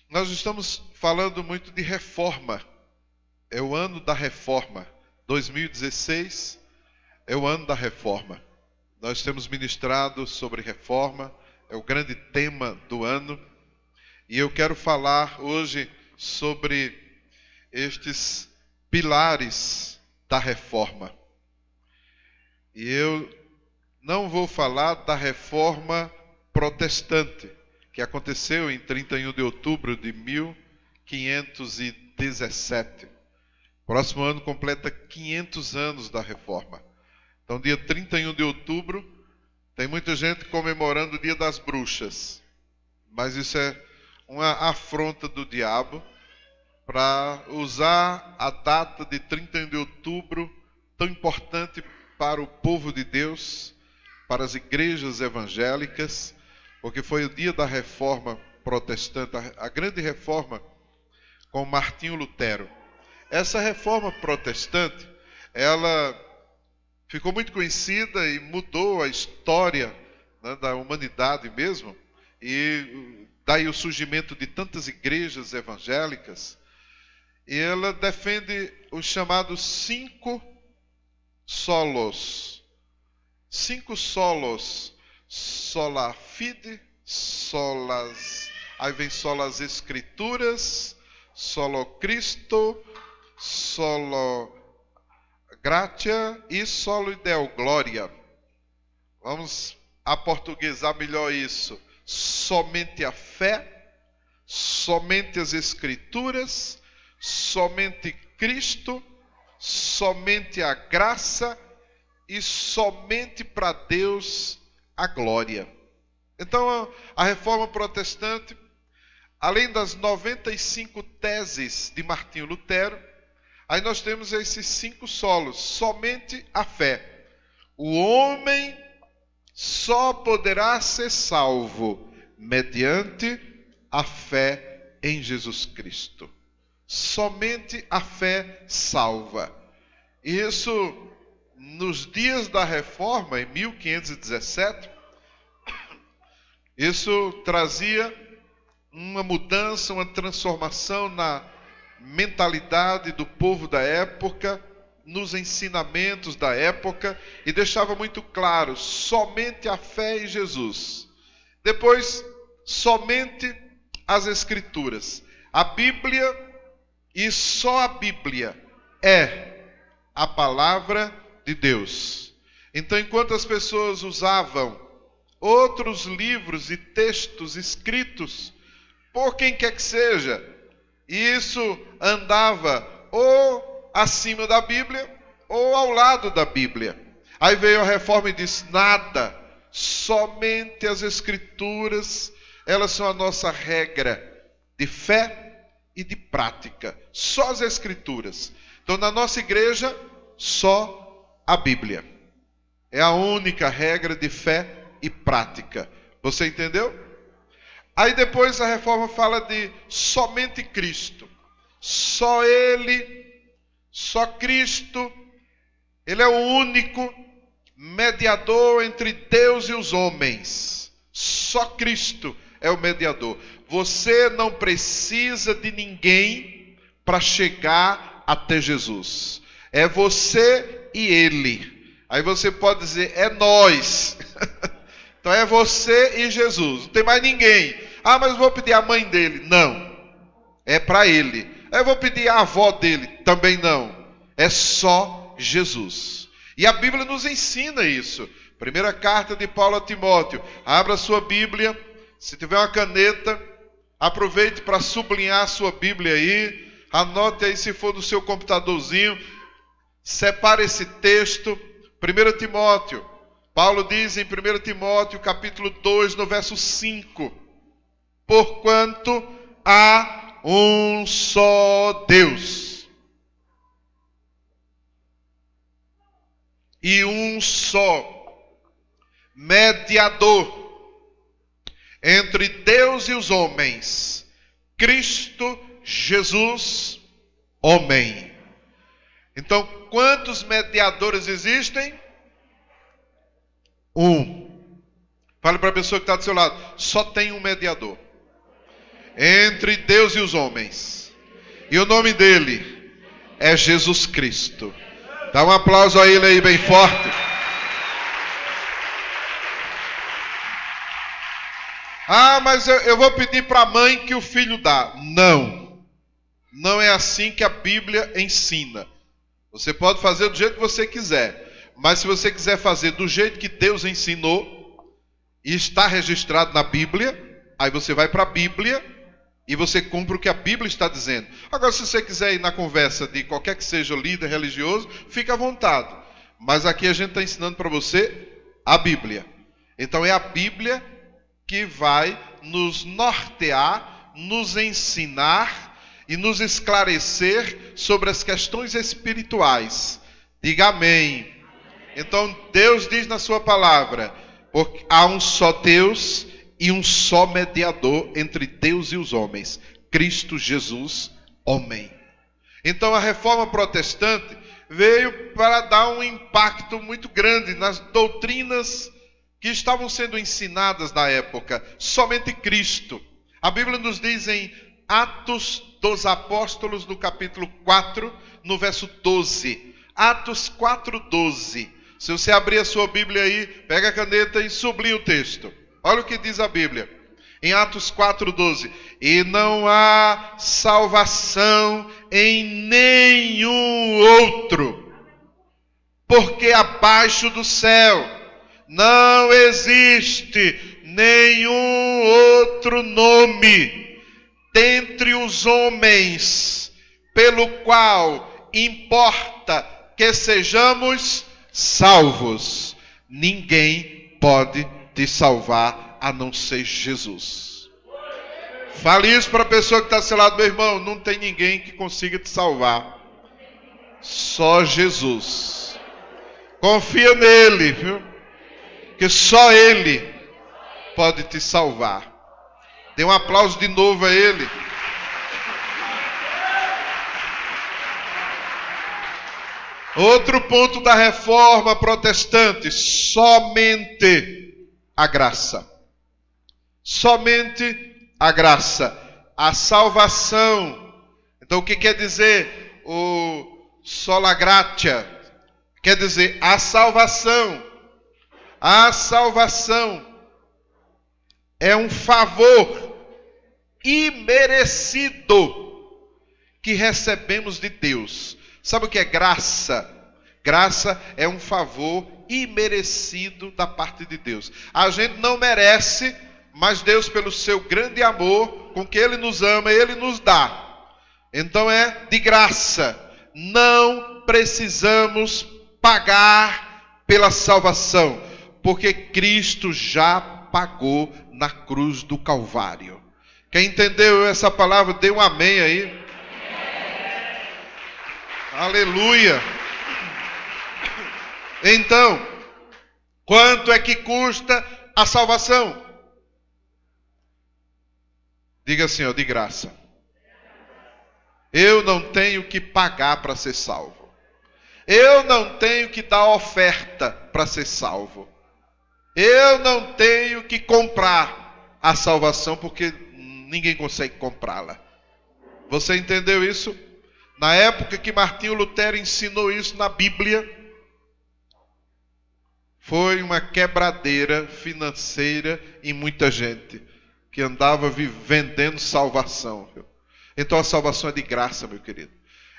Nós estamos falando muito de reforma. É o ano da reforma. 2016 é o ano da reforma. Nós temos ministrado sobre reforma, é o grande tema do ano. E eu quero falar hoje sobre estes pilares da reforma. E eu não vou falar da reforma protestante, que aconteceu em 31 de outubro de 1517. Próximo ano completa 500 anos da reforma. Então, dia 31 de outubro, tem muita gente comemorando o Dia das Bruxas. Mas isso é uma afronta do diabo para usar a data de 31 de outubro, tão importante para o povo de Deus, para as igrejas evangélicas, porque foi o dia da reforma protestante, a grande reforma com Martinho Lutero. Essa reforma protestante, ela ficou muito conhecida e mudou a história, né, da humanidade mesmo, e daí o surgimento de tantas igrejas evangélicas. E ela defende os chamados 5 solos. 5 solos. Sola fide, aí vem solas escrituras, solo Cristo, solo gratia e solo deo gloria. Vamos aportuguesar melhor isso. Somente a fé, somente as escrituras, somente Cristo, somente a graça e somente para Deus a glória. Então, a reforma protestante, além das 95 teses de Martinho Lutero, aí nós temos esses 5 solos. Somente a fé. O homem só poderá ser salvo mediante a fé em Jesus Cristo. Somente a fé salva. Isso, nos dias da reforma, em 1517, isso trazia uma mudança, uma transformação na mentalidade do povo da época, nos ensinamentos da época, e deixava muito claro, somente a fé em Jesus. Depois, somente as Escrituras. A Bíblia, e só a Bíblia, é a palavra de Deus. Então, enquanto as pessoas usavam outros livros e textos escritos por quem quer que seja, e isso andava ou acima da Bíblia ou ao lado da Bíblia. Aí veio a reforma e disse: nada, somente as Escrituras, elas são a nossa regra de fé e de prática. Só as Escrituras. Então, na nossa igreja, só a Bíblia. É a única regra de fé e prática. Você entendeu? Aí depois a reforma fala de somente Cristo. Só Ele, só Cristo. Ele é o único mediador entre Deus e os homens. Só Cristo é o mediador. Você não precisa de ninguém para chegar até Jesus. É você e Ele. Aí você pode dizer, é nós. Então é você e Jesus. Não tem mais ninguém. Ah, mas eu vou pedir a mãe dele. Não. É para Ele. Eu vou pedir a avó dele. Também não. É só Jesus. E a Bíblia nos ensina isso. Primeira carta de Paulo a Timóteo. Abra sua Bíblia. Se tiver uma caneta, aproveite para sublinhar a sua Bíblia aí. Anote aí se for no seu computadorzinho. Separe esse texto. 1 Timóteo. Paulo diz em 1 Timóteo, capítulo 2, no verso 5. Porquanto há um só Deus. E um só mediador entre Deus e os homens, Cristo Jesus, homem. Então, quantos mediadores existem? Um. Fale para a pessoa que está do seu lado, só tem um mediador. entre Deus e os homens. E o nome dele é Jesus Cristo. Dá um aplauso a ele aí bem forte. Ah, mas eu vou pedir para a mãe que o filho dá. Não. Não é assim que a Bíblia ensina. Você pode fazer do jeito que você quiser. Mas se você quiser fazer do jeito que Deus ensinou, e está registrado na Bíblia, aí você vai para a Bíblia e você cumpre o que a Bíblia está dizendo. Agora, se você quiser ir na conversa de qualquer que seja o líder religioso, fica à vontade. Mas aqui a gente está ensinando para você a Bíblia. Então é a Bíblia que vai nos nortear, nos ensinar e nos esclarecer sobre as questões espirituais. Diga amém. Então Deus diz na sua palavra, porque há um só Deus e um só mediador entre Deus e os homens, Cristo Jesus, homem. Então a reforma protestante veio para dar um impacto muito grande nas doutrinas que estavam sendo ensinadas na época, somente Cristo. A Bíblia nos diz em Atos dos Apóstolos, no capítulo 4, no verso 12. Atos 4:12. Se você abrir a sua Bíblia aí, pega a caneta e sublinha o texto. Olha o que diz a Bíblia. Em Atos 4:12. E não há salvação em nenhum outro, porque abaixo do céu não existe nenhum outro nome dentre os homens pelo qual importa que sejamos salvos. Ninguém pode te salvar a não ser Jesus. Fale isso para a pessoa que está ao seu lado, meu irmão. Não tem ninguém que consiga te salvar. Só Jesus. Confia nele, viu? Que só Ele pode te salvar. Dê um aplauso de novo a Ele. Outro ponto da reforma protestante: somente a graça. Somente a graça. A salvação. Então o que quer dizer o sola gratia? Quer dizer a salvação. A salvação é um favor imerecido que recebemos de Deus. Sabe o que é graça? Graça é um favor imerecido da parte de Deus. A gente não merece, mas Deus, pelo seu grande amor, com que Ele nos ama, Ele nos dá. Então é de graça. Não precisamos pagar pela salvação, porque Cristo já pagou na cruz do Calvário. Quem entendeu essa palavra, dê um amém aí. Aleluia. Então, quanto é que custa a salvação? Diga assim, ó, de graça. Eu não tenho que pagar para ser salvo. Eu não tenho que dar oferta para ser salvo. Eu não tenho que comprar a salvação, porque ninguém consegue comprá-la. Você entendeu isso? Na época que Martinho Lutero ensinou isso na Bíblia, foi uma quebradeira financeira em muita gente que andava vendendo salvação. Então a salvação é de graça, meu querido.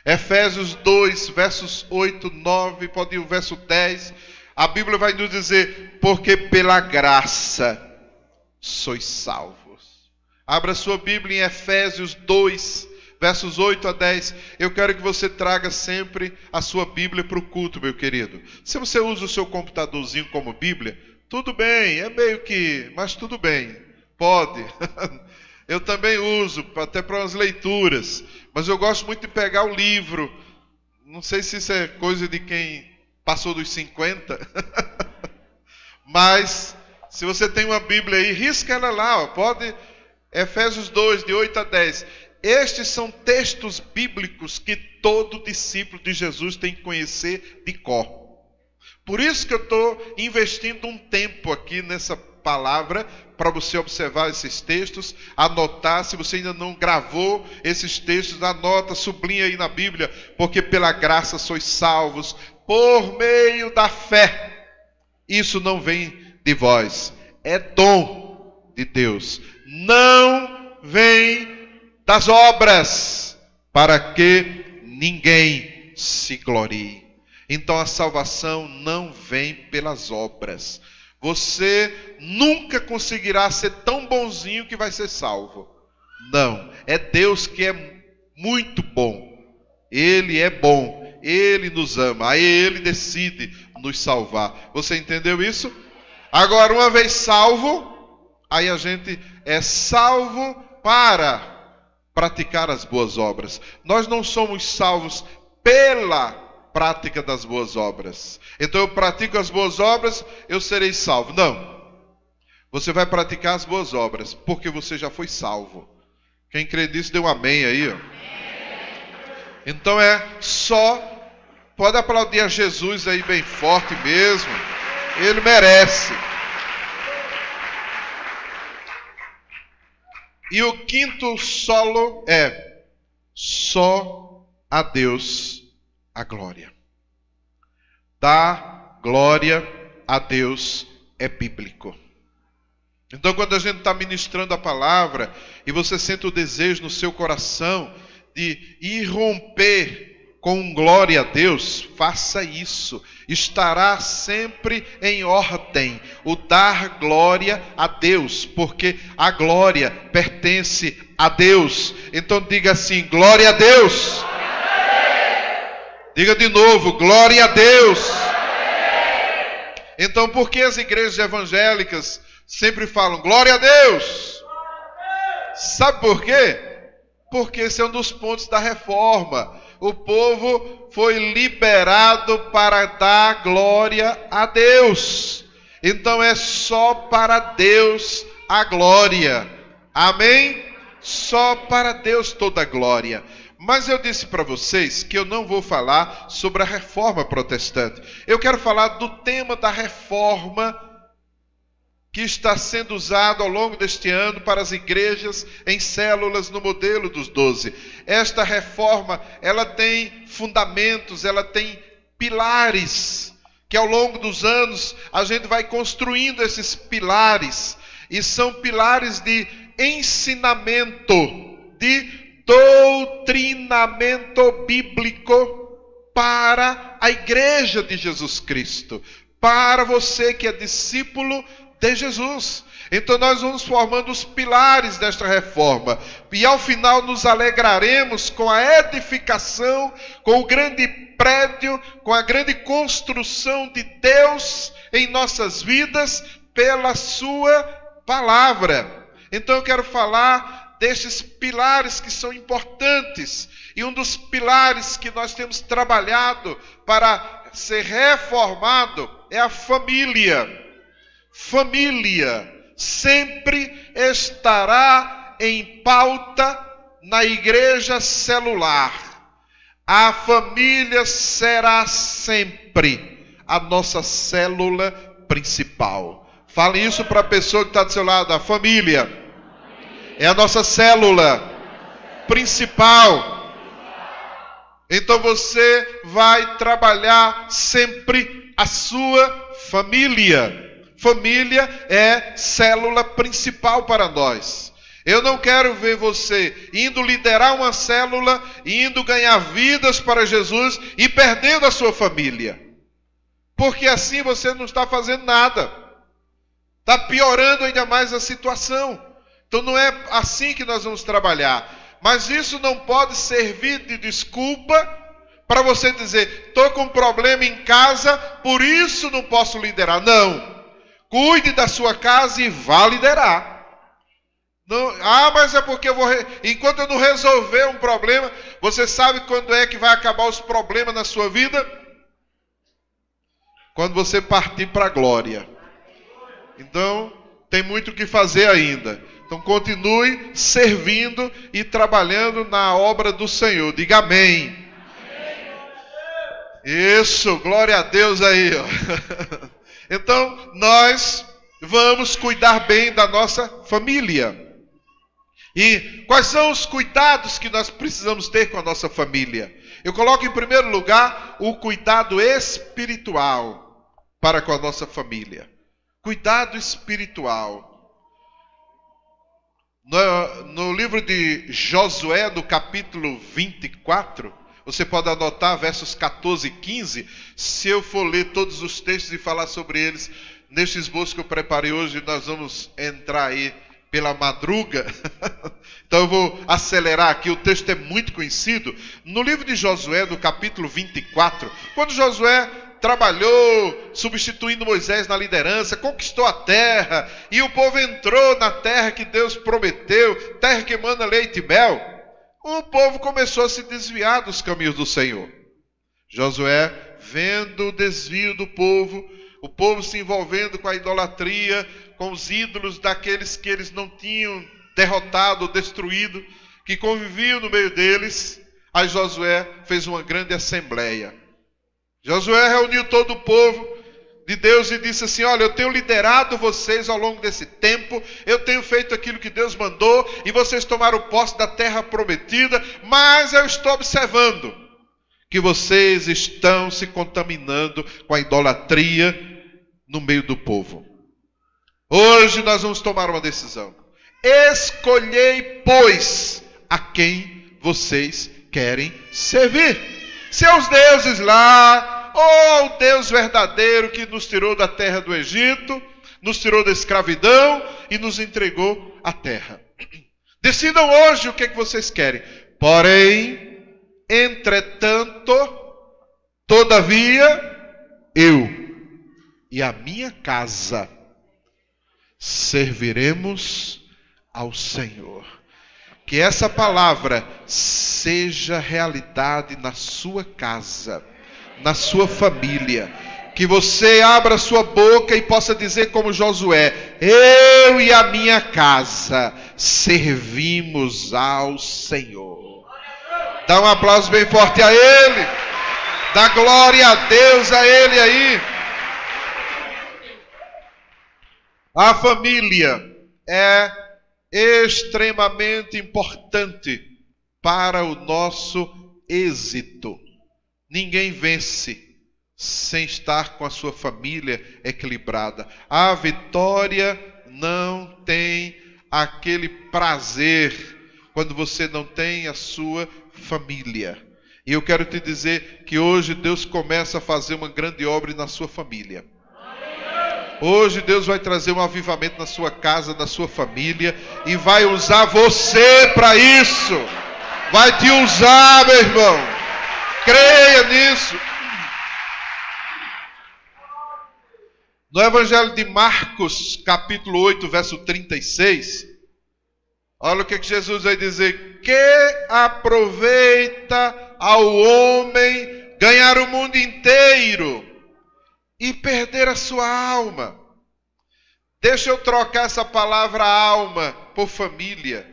Efésios 2, versos 8, 9, pode ir o verso 10. A Bíblia vai nos dizer, porque pela graça sois salvos. Abra sua Bíblia em Efésios 2, versos 8 a 10. Eu quero que você traga sempre a sua Bíblia para o culto, meu querido. Se você usa o seu computadorzinho como Bíblia, tudo bem, é meio que, mas tudo bem, pode. Eu também uso, até para umas leituras. Mas eu gosto muito de pegar o livro. Não sei se isso é coisa de quem passou dos 50. Mas, se você tem uma Bíblia aí, risca ela lá. Ó, pode, Efésios 2, de 8 a 10. Estes são textos bíblicos que todo discípulo de Jesus tem que conhecer de cor. Por isso que eu estou investindo um tempo aqui nessa palavra, para você observar esses textos, anotar. Se você ainda não gravou esses textos, anota, sublinha aí na Bíblia, porque pela graça sois salvos, por meio da fé. Isso não vem de vós, é dom de Deus. Não vem das obras, para que ninguém se glorie. Então a salvação não vem pelas obras. Você nunca conseguirá ser tão bonzinho que vai ser salvo. Não, é Deus que é muito bom. Ele é bom, Ele nos ama, aí Ele decide nos salvar. Você entendeu isso? Agora, uma vez salvo, aí a gente é salvo para praticar as boas obras. Nós não somos salvos pela prática das boas obras. Então eu pratico as boas obras, eu serei salvo. Não. Você vai praticar as boas obras, porque você já foi salvo. Quem crê nisso, dê um amém aí, ó. Então é só, pode aplaudir a Jesus aí bem forte mesmo. Ele merece. E o quinto solo é: só a Deus a glória. Dar glória a Deus é bíblico. Então, quando a gente está ministrando a palavra e você sente o desejo no seu coração de irromper com glória a Deus, faça isso. Estará sempre em ordem o dar glória a Deus, porque a glória pertence a Deus. Então diga assim: glória a Deus. Diga de novo: glória a Deus. Então, por que as igrejas evangélicas sempre falam glória a Deus? Sabe por quê? Porque esse é um dos pontos da reforma. O povo foi liberado para dar glória a Deus. Então é só para Deus a glória. Amém? Só para Deus toda a glória. Mas eu disse para vocês que eu não vou falar sobre a reforma protestante. Eu quero falar do tema da reforma que está sendo usado ao longo deste ano para as igrejas em células no modelo dos 12. Esta reforma, ela tem fundamentos, ela tem pilares, que ao longo dos anos a gente vai construindo esses pilares. E são pilares de ensinamento, de doutrinamento bíblico para a igreja de Jesus Cristo, para você que é discípulo de Jesus. Então nós vamos formando os pilares desta reforma e ao final nos alegraremos com a edificação, com o grande prédio, com a grande construção de Deus em nossas vidas pela sua palavra. Então eu quero falar destes pilares que são importantes. E um dos pilares que nós temos trabalhado para ser reformado é a família. Família sempre estará em pauta na igreja celular. A família será sempre a nossa célula principal. Fale isso para a pessoa que está do seu lado. A família é a nossa célula principal. Então você vai trabalhar sempre a sua família. Família é célula principal para nós. Eu não quero ver você indo liderar uma célula, indo ganhar vidas para Jesus e perdendo a sua família. Porque assim você não está fazendo nada. Está piorando ainda mais a situação. Então não é assim que nós vamos trabalhar. Mas isso não pode servir de desculpa para você dizer: estou com um problema em casa, por isso não posso liderar. Não. Cuide da sua casa e vá liderar. Não, mas é porque enquanto eu não resolver um problema, você sabe quando é que vai acabar os problemas na sua vida? Quando você partir para a glória. Então, tem muito o que fazer ainda. Então continue servindo e trabalhando na obra do Senhor. Diga amém. Isso, glória a Deus aí. Ó. Então nós vamos cuidar bem da nossa família. E quais são os cuidados que nós precisamos ter com a nossa família? Eu coloco em primeiro lugar o cuidado espiritual para com a nossa família. Cuidado espiritual. No livro de Josué, no capítulo 24, você pode anotar versos 14 e 15. Se eu for ler todos os textos e falar sobre eles, neste esboço que eu preparei hoje, nós vamos entrar aí pela madruga. Então eu vou acelerar aqui, o texto é muito conhecido. No livro de Josué, no capítulo 24, quando Josué trabalhou, substituindo Moisés na liderança, conquistou a terra, e o povo entrou na terra que Deus prometeu, terra que emana leite e mel, o povo começou a se desviar dos caminhos do Senhor. Josué, vendo o desvio do povo, o povo se envolvendo com a idolatria, com os ídolos daqueles que eles não tinham derrotado ou destruído, que conviviam no meio deles, aí Josué fez uma grande assembleia. Josué reuniu todo o povo de Deus e disse assim: olha, eu tenho liderado vocês ao longo desse tempo, eu tenho feito aquilo que Deus mandou, e vocês tomaram posse da terra prometida, mas eu estou observando que vocês estão se contaminando com a idolatria no meio do povo. Hoje nós vamos tomar uma decisão. Escolhei, pois, a quem vocês querem servir. Seus deuses lá, ou o Deus verdadeiro que nos tirou da terra do Egito, nos tirou da escravidão e nos entregou a terra. Decidam hoje o que vocês querem. Porém, entretanto, todavia, eu e a minha casa serviremos ao Senhor. Que essa palavra seja realidade na sua casa, na sua família. Que você abra sua boca e possa dizer como Josué: eu e a minha casa servimos ao Senhor. Dá um aplauso bem forte a Ele. Dá glória a Deus a Ele aí. A família é extremamente importante para o nosso êxito. Ninguém vence sem estar com a sua família equilibrada. A vitória não tem aquele prazer quando você não tem a sua família. E eu quero te dizer que hoje Deus começa a fazer uma grande obra na sua família. Hoje Deus vai trazer um avivamento na sua casa, na sua família, e vai usar você para isso. Vai te usar, meu irmão. Creia nisso. No Evangelho de Marcos, capítulo 8, verso 36, olha o que Jesus vai dizer: que aproveita ao homem ganhar o mundo inteiro e perder a sua alma. Deixa eu trocar essa palavra alma por família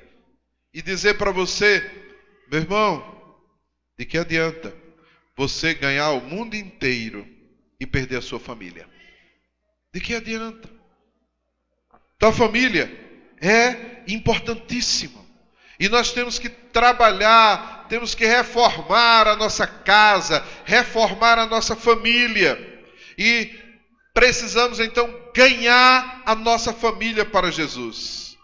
e dizer para você, meu irmão, de que adianta você ganhar o mundo inteiro e perder a sua família? De que adianta? Tua família é importantíssima. E nós temos que trabalhar, temos que reformar a nossa casa, reformar a nossa família. E precisamos então ganhar a nossa família para Jesus.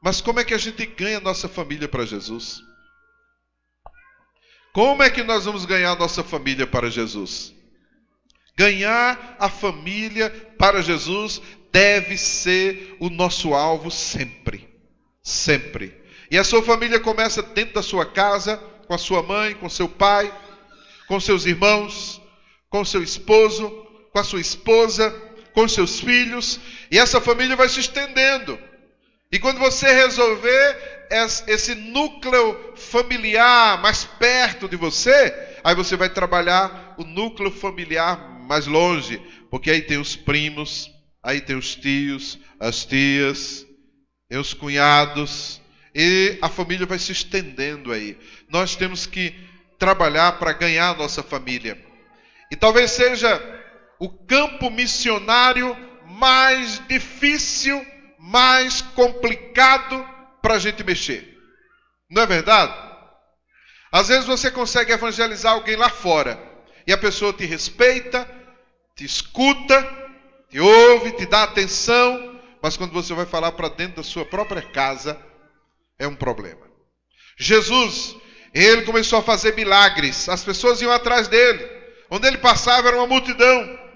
Mas como é que a gente ganha a nossa família para Jesus? Como é que nós vamos ganhar a nossa família para Jesus? Ganhar a família para Jesus deve ser o nosso alvo sempre. Sempre. E a sua família começa dentro da sua casa, com a sua mãe, com seu pai, com seus irmãos, com seu esposo, com a sua esposa, com seus filhos. E essa família vai se estendendo. E quando você resolver esse núcleo familiar mais perto de você, aí você vai trabalhar o núcleo familiar mais longe, porque aí tem os primos, aí tem os tios, as tias, tem os cunhados, e a família vai se estendendo aí. Nós temos que trabalhar para ganhar a nossa família. E talvez seja o campo missionário mais difícil, mais complicado para a gente mexer. Não é verdade? Às vezes você consegue evangelizar alguém lá fora e a pessoa te respeita, te escuta, te ouve, te dá atenção, mas quando você vai falar para dentro da sua própria casa, é um problema. Jesus, ele começou a fazer milagres, as pessoas iam atrás dele, onde ele passava era uma multidão.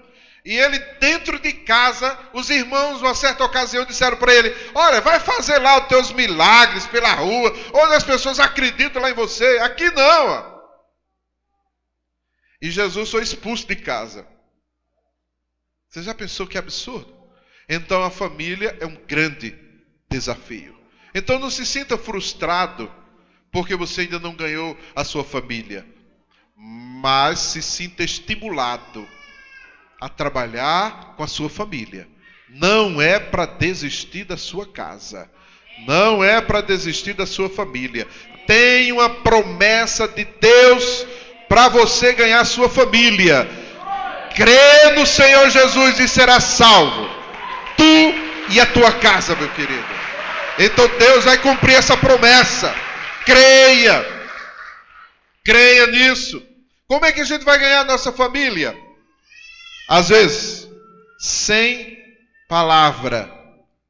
E ele dentro de casa, os irmãos, numa certa ocasião, disseram para ele: olha, vai fazer lá os teus milagres pela rua, onde as pessoas acreditam lá em você. Aqui não. Ó. E Jesus foi expulso de casa. Você já pensou que absurdo? Então a família é um grande desafio. Então não se sinta frustrado porque você ainda não ganhou a sua família. Mas se sinta estimulado a trabalhar com a sua família. Não é para desistir da sua casa. Não é para desistir da sua família. Tem uma promessa de Deus para você ganhar a sua família. Crê no Senhor Jesus e será salvo. Tu e a tua casa, meu querido. Então Deus vai cumprir essa promessa. Creia. Creia nisso. Como é que a gente vai ganhar a nossa família? Às vezes, sem palavra,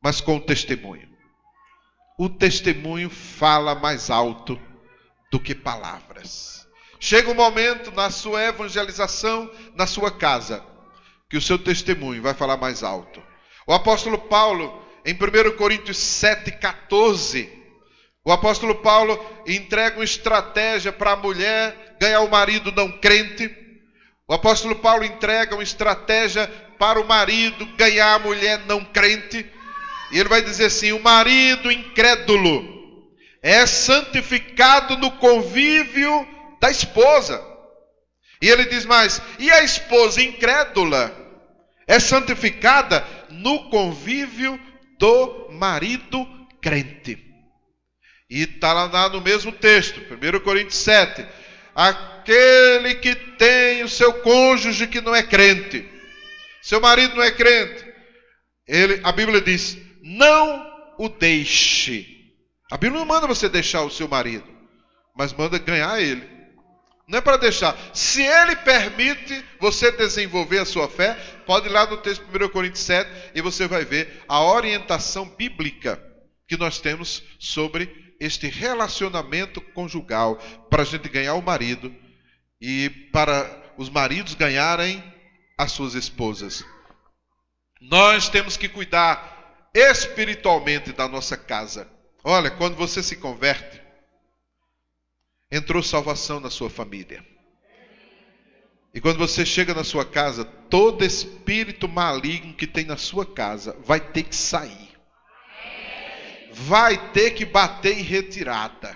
mas com testemunho. O testemunho fala mais alto do que palavras. Chega um momento na sua evangelização, na sua casa, que o seu testemunho vai falar mais alto. O apóstolo Paulo, em 1 Coríntios 7,14, o apóstolo Paulo entrega uma estratégia para a mulher ganhar o marido não crente. O apóstolo Paulo entrega uma estratégia para o marido ganhar a mulher não crente. E ele vai dizer assim: o marido incrédulo é santificado no convívio da esposa. E ele diz mais: e a esposa incrédula é santificada no convívio do marido crente. E está lá no mesmo texto, 1 Coríntios 7. Aquele que tem o seu cônjuge que não é crente, seu marido não é crente, a Bíblia diz: não o deixe. A Bíblia não manda você deixar o seu marido, mas manda ganhar ele. Não é para deixar. Se ele permite você desenvolver a sua fé, pode ir lá no texto de 1 Coríntios 7 e você vai ver a orientação bíblica que nós temos sobre este relacionamento conjugal, para a gente ganhar o marido e para os maridos ganharem as suas esposas. Nós temos que cuidar espiritualmente da nossa casa. Olha, quando você se converte, entrou salvação na sua família. E quando você chega na sua casa, todo espírito maligno que tem na sua casa vai ter que sair. Vai ter que bater em retirada.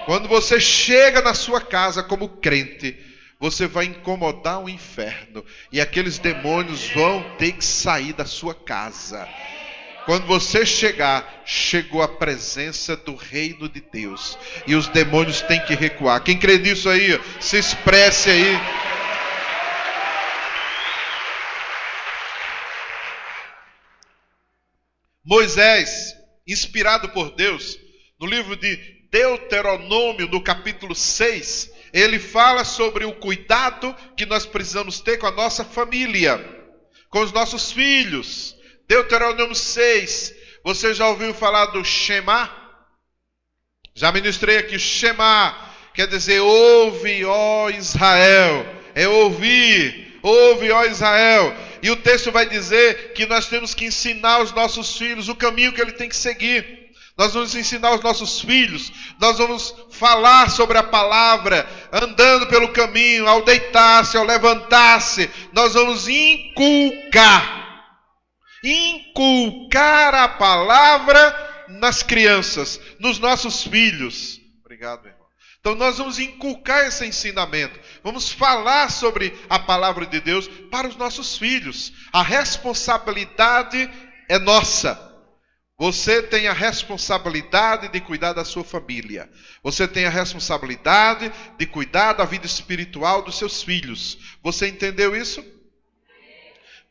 Quando você chega na sua casa como crente, você vai incomodar o inferno. E aqueles demônios vão ter que sair da sua casa. Quando você chegar, chegou a presença do reino de Deus. E os demônios têm que recuar. Quem crê nisso aí, se expresse aí. Moisés, inspirado por Deus, no livro de Deuteronômio, no capítulo 6, ele fala sobre o cuidado que nós precisamos ter com a nossa família, com os nossos filhos. Deuteronômio 6, você já ouviu falar do Shema? Já ministrei aqui, Shema, quer dizer, ouve, ó Israel, é ouvir, ouve, ó Israel. E o texto vai dizer que nós temos que ensinar aos nossos filhos o caminho que ele tem que seguir. Nós vamos ensinar aos nossos filhos, nós vamos falar sobre a palavra, andando pelo caminho, ao deitar-se, ao levantar-se. Nós vamos inculcar a palavra nas crianças, nos nossos filhos. Obrigado, meu irmão. Então nós vamos inculcar esse ensinamento. Vamos falar sobre a palavra de Deus para os nossos filhos. A responsabilidade é nossa. Você tem a responsabilidade de cuidar da sua família. Você tem a responsabilidade de cuidar da vida espiritual dos seus filhos. Você entendeu isso?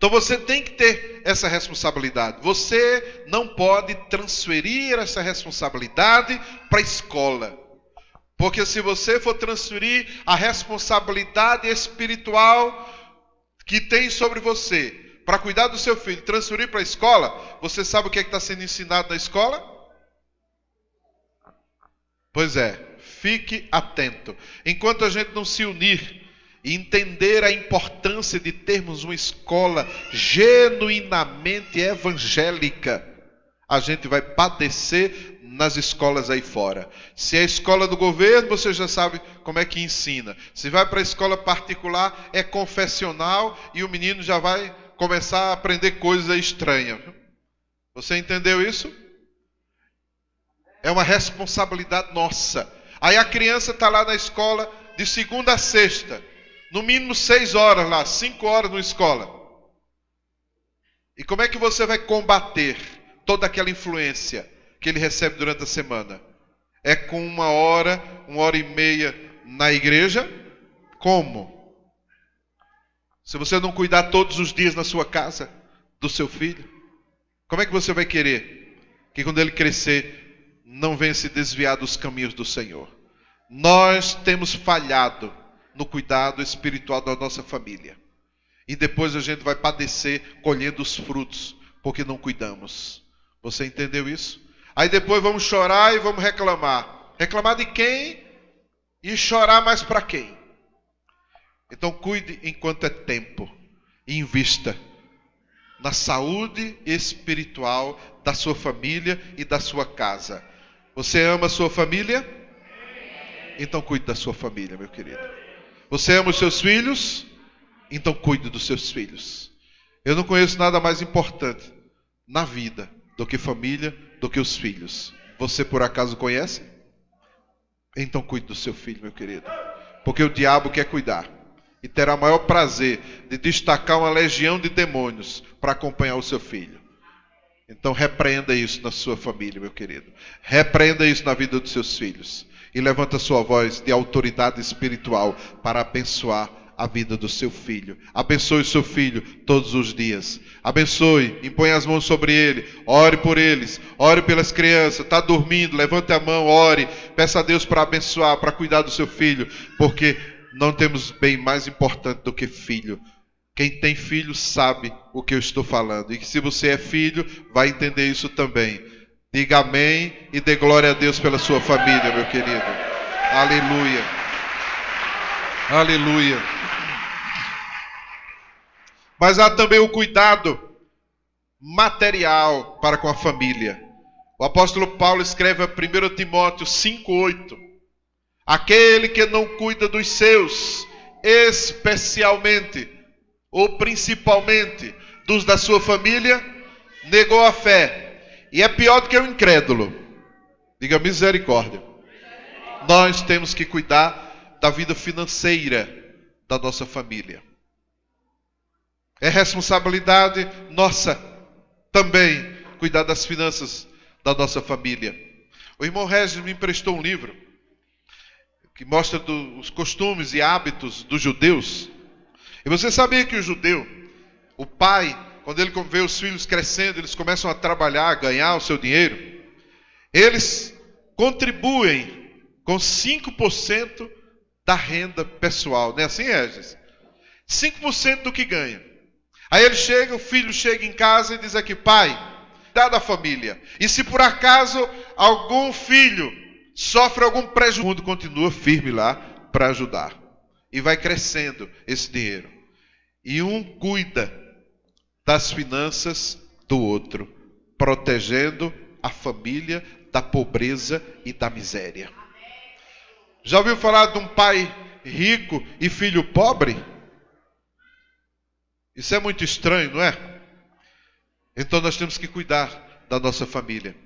Então você tem que ter essa responsabilidade. Você não pode transferir essa responsabilidade para a escola. Porque se você for transferir a responsabilidade espiritual que tem sobre você para cuidar do seu filho, transferir para a escola, você sabe o que está sendo ensinado na escola? Pois é, fique atento. Enquanto a gente não se unir e entender a importância de termos uma escola genuinamente evangélica, a gente vai padecer nas escolas aí fora. Se é a escola do governo, você já sabe como é que ensina. Se vai para a escola particular, é confessional e o menino já vai começar a aprender coisas estranhas. Você entendeu isso? É uma responsabilidade nossa. Aí a criança está lá na escola de segunda a sexta. No mínimo 6 horas lá, 5 horas na escola. E como é que você vai combater toda aquela influência que ele recebe durante a semana? É com 1 hora, 1h30 na igreja? Como? Se você não cuidar todos os dias na sua casa, do seu filho, como é que você vai querer que quando ele crescer, não venha se desviar dos caminhos do Senhor? Nós temos falhado no cuidado espiritual da nossa família. E depois a gente vai padecer colhendo os frutos, porque não cuidamos. Você entendeu isso? Aí depois vamos chorar e vamos reclamar. Reclamar de quem? E chorar mais para quem? Então cuide enquanto é tempo. E invista na saúde espiritual da sua família e da sua casa. Você ama a sua família? Então cuide da sua família, meu querido. Você ama os seus filhos? Então cuide dos seus filhos. Eu não conheço nada mais importante na vida do que família, do que os filhos. Você por acaso conhece? Então cuide do seu filho, meu querido. Porque o diabo quer cuidar. E terá o maior prazer de destacar uma legião de demônios para acompanhar o seu filho. Então repreenda isso na sua família, meu querido. Repreenda isso na vida dos seus filhos. E levanta sua voz de autoridade espiritual para abençoar a vida do seu filho. Abençoe o seu filho todos os dias. Abençoe, impõe as mãos sobre ele. Ore por eles, ore pelas crianças. Está dormindo, levante a mão, ore. Peça a Deus para abençoar, para cuidar do seu filho. Porque não temos bem mais importante do que filho. Quem tem filho sabe o que eu estou falando. E se você é filho, vai entender isso também. Diga amém e dê glória a Deus pela sua família, meu querido. Aleluia. Aleluia. Mas há também o cuidado material para com a família. O apóstolo Paulo escreve a 1 Timóteo 5:8. Aquele que não cuida dos seus, especialmente ou principalmente dos da sua família, negou a fé. E é pior do que o incrédulo. Diga misericórdia. Nós temos que cuidar da vida financeira da nossa família. É responsabilidade nossa também cuidar das finanças da nossa família. O irmão Regis me emprestou um livro que mostra os costumes e hábitos dos judeus. E você sabia que o judeu, o pai, quando ele vê os filhos crescendo, eles começam a trabalhar, a ganhar o seu dinheiro, eles contribuem com 5% da renda pessoal. Não é assim, Regis? 5% do que ganha. Aí ele chega, o filho chega em casa e diz aqui: pai, dá da família. E se por acaso algum filho sofre algum prejuízo, o mundo continua firme lá para ajudar. E vai crescendo esse dinheiro. E um cuida das finanças do outro, protegendo a família da pobreza e da miséria. Já ouviu falar de um pai rico e filho pobre? Isso é muito estranho, não é? Então nós temos que cuidar da nossa família.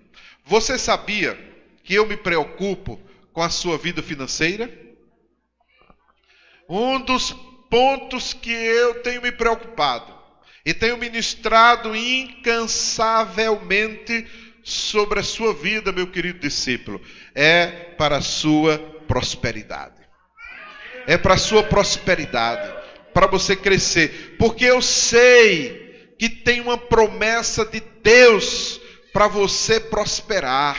Você sabia que eu me preocupo com a sua vida financeira? Um dos pontos que eu tenho me preocupado e tenho ministrado incansavelmente sobre a sua vida, meu querido discípulo, é para a sua prosperidade. É para a sua prosperidade, para você crescer. Porque eu sei que tem uma promessa de Deus para você prosperar.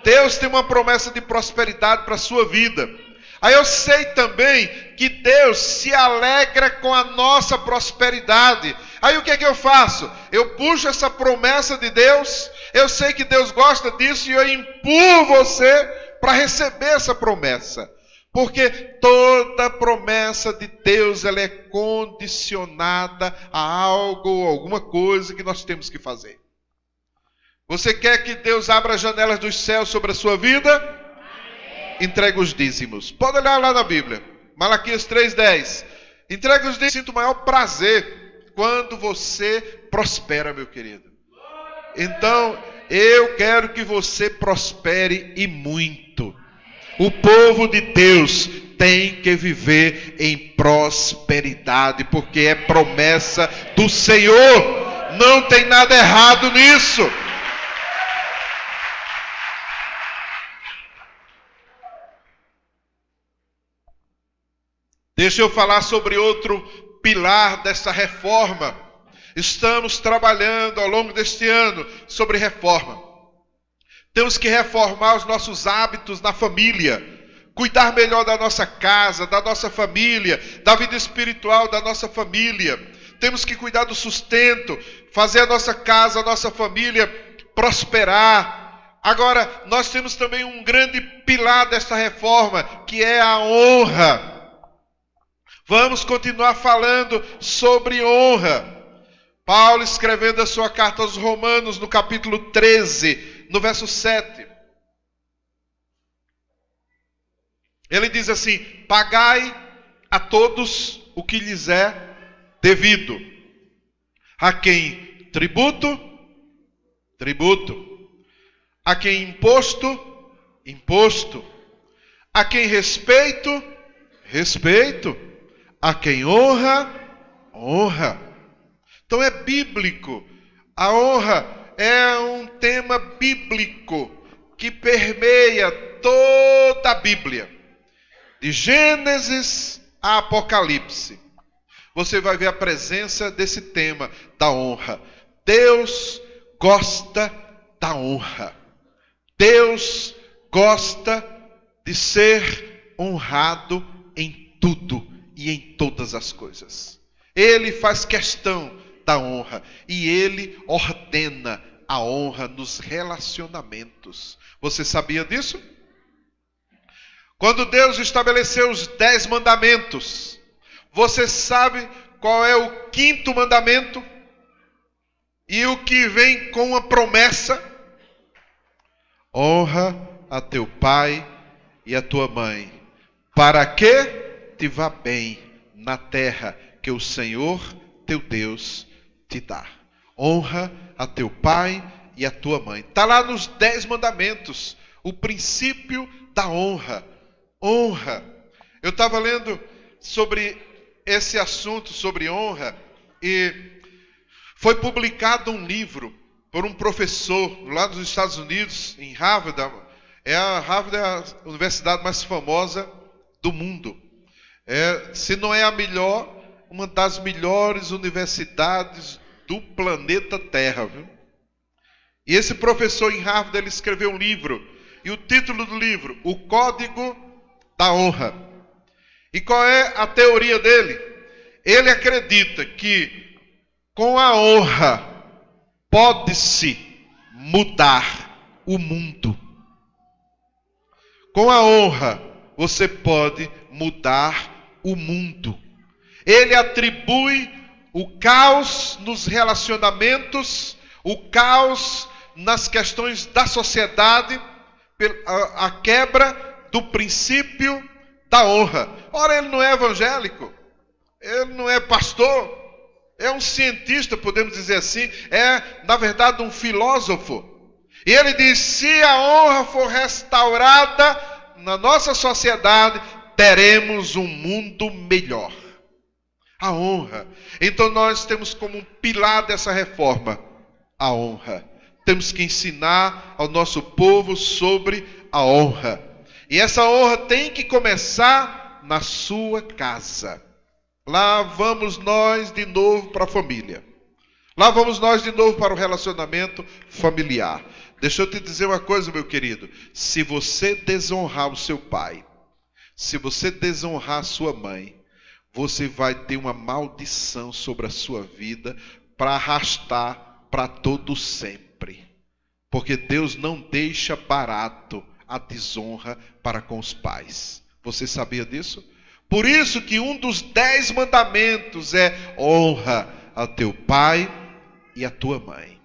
Deus tem uma promessa de prosperidade para a sua vida. Aí eu sei também que Deus se alegra com a nossa prosperidade. Aí o que é que eu faço? Eu puxo essa promessa de Deus, eu sei que Deus gosta disso e eu empurro você para receber essa promessa. Porque toda promessa de Deus, ela é condicionada a algo ou alguma coisa que nós temos que fazer. Você quer que Deus abra as janelas dos céus sobre a sua vida? Entrega os dízimos. Pode olhar lá na Bíblia. Malaquias 3:10. Entrega os dízimos. Sinto o maior prazer quando você prospera, meu querido. Então, eu quero que você prospere e muito. O povo de Deus tem que viver em prosperidade, porque é promessa do Senhor. Não tem nada errado nisso. Deixa eu falar sobre outro pilar dessa reforma. Estamos trabalhando ao longo deste ano sobre reforma. Temos que reformar os nossos hábitos na família, cuidar melhor da nossa casa, da nossa família, da vida espiritual da nossa família. Temos que cuidar do sustento, fazer a nossa casa, a nossa família prosperar. Agora, nós temos também um grande pilar dessa reforma, que é a honra. Vamos continuar falando sobre honra. Paulo, escrevendo a sua carta aos Romanos, no capítulo 13, no verso 7. Ele diz assim: pagai a todos o que lhes é devido. A quem tributo, tributo. A quem imposto, imposto. A quem respeito, respeito. A quem honra, honra. Então é bíblico. A honra é um tema bíblico que permeia toda a Bíblia. De Gênesis a Apocalipse. Você vai ver a presença desse tema da honra. Deus gosta da honra. Deus gosta de ser honrado em tudo e em todas as coisas. Ele faz questão da honra e ele ordena a honra nos relacionamentos. Você sabia disso? Quando Deus estabeleceu os 10 mandamentos, você sabe qual é o 5º mandamento? E o que vem com a promessa? Honra a teu pai e a tua mãe, para que te vá bem na terra que o Senhor teu Deus te dá. Honra a teu pai e a tua mãe. Está lá nos 10 mandamentos, o princípio da honra. Honra. Eu estava lendo sobre esse assunto, sobre honra, e foi publicado um livro por um professor lá nos Estados Unidos, em Harvard. Harvard é a universidade mais famosa do mundo. Se não é a melhor, uma das melhores universidades do planeta Terra, viu? E esse professor em Harvard, ele escreveu um livro, e o título do livro, O Código da Honra. E qual é a teoria dele? Ele acredita que com a honra pode-se mudar o mundo. Com a honra você pode mudar o mundo. Ele atribui o caos nos relacionamentos, o caos nas questões da sociedade, a quebra do princípio da honra. Ora, ele não é evangélico, ele não é pastor, é um cientista, podemos dizer assim, é, na verdade, um filósofo. E ele diz: se a honra for restaurada na nossa sociedade, teremos um mundo melhor. A honra. Então nós temos como um pilar dessa reforma a honra. Temos que ensinar ao nosso povo sobre a honra. E essa honra tem que começar na sua casa. Lá vamos nós de novo para a família. Lá vamos nós de novo para o relacionamento familiar. Deixa eu te dizer uma coisa, meu querido. Se você desonrar o seu pai, se você desonrar a sua mãe, você vai ter uma maldição sobre a sua vida para arrastar para todo sempre. Porque Deus não deixa barato a desonra para com os pais. Você sabia disso? Por isso que um dos 10 mandamentos é: honra ao teu pai e à tua mãe.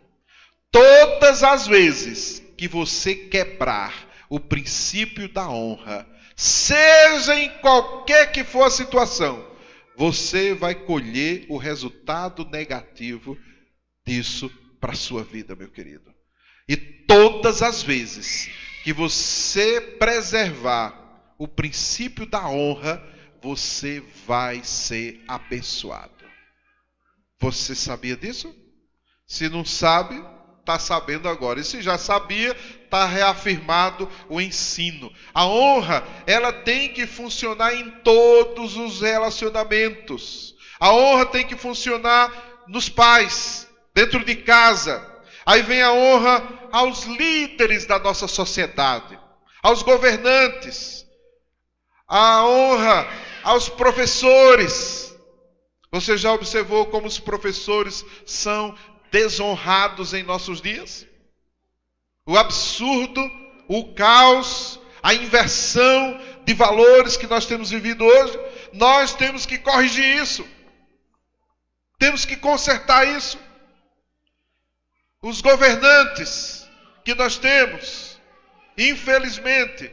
Todas as vezes que você quebrar o princípio da honra, seja em qualquer que for a situação, você vai colher o resultado negativo disso para a sua vida, meu querido. E todas as vezes que você preservar o princípio da honra, você vai ser abençoado. Você sabia disso? Se não sabe, está sabendo agora. E se já sabia, está reafirmado o ensino. A honra, ela tem que funcionar em todos os relacionamentos. A honra tem que funcionar nos pais, dentro de casa. Aí vem a honra aos líderes da nossa sociedade, aos governantes, a honra aos professores. Você já observou como os professores são desonrados em nossos dias? O absurdo, o caos, a inversão de valores que nós temos vivido hoje. Nós temos que corrigir isso. Temos que consertar isso. Os governantes que nós temos, infelizmente,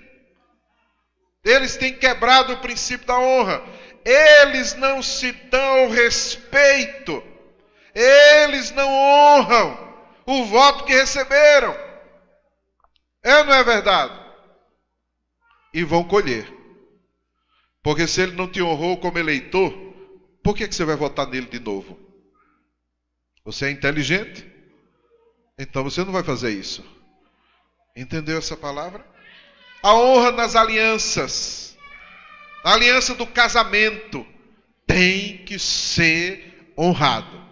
eles têm quebrado o princípio da honra. Eles não se dão respeito. Eles não honram o voto que receberam. É ou não é verdade? E vão colher. Porque se ele não te honrou como eleitor, por que você vai votar nele de novo? Você é inteligente? Então você não vai fazer isso. Entendeu essa palavra? A honra nas alianças. A aliança do casamento tem que ser honrada.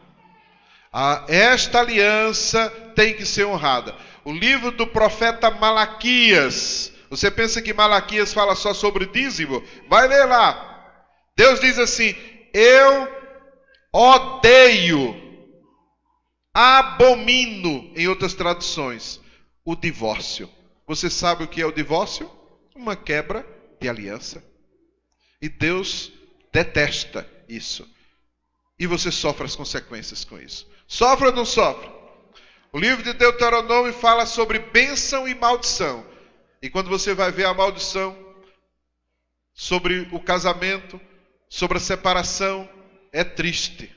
Esta aliança tem que ser honrada. O livro do profeta Malaquias. Você pensa que Malaquias fala só sobre dízimo? Vai ler lá. Deus diz assim: eu odeio, abomino, em outras traduções, o divórcio. Você sabe o que é o divórcio? Uma quebra de aliança. E Deus detesta isso. E você sofre as consequências com isso. Sofre ou não sofre? O livro de Deuteronômio fala sobre bênção e maldição. E quando você vai ver a maldição sobre o casamento, sobre a separação, é triste.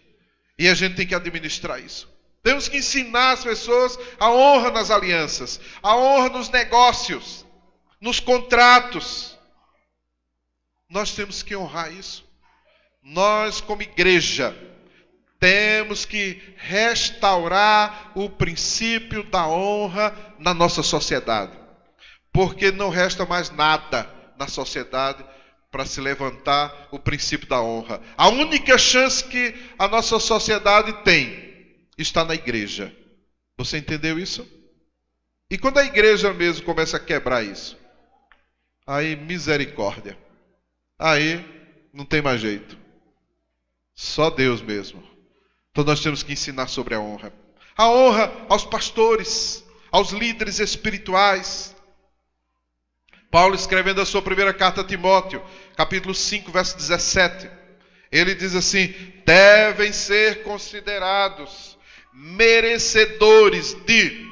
E a gente tem que administrar isso. Temos que ensinar as pessoas a honra nas alianças, a honra nos negócios, nos contratos. Nós temos que honrar isso. Nós, como igreja, temos que restaurar o princípio da honra na nossa sociedade. Porque não resta mais nada na sociedade para se levantar o princípio da honra. A única chance que a nossa sociedade tem está na igreja. Você entendeu isso? E quando a igreja mesmo começa a quebrar isso, aí misericórdia. Aí não tem mais jeito. Só Deus mesmo. Então nós temos que ensinar sobre a honra. A honra aos pastores, aos líderes espirituais. Paulo, escrevendo a sua primeira carta a Timóteo, capítulo 5, verso 17. Ele diz assim: devem ser considerados merecedores de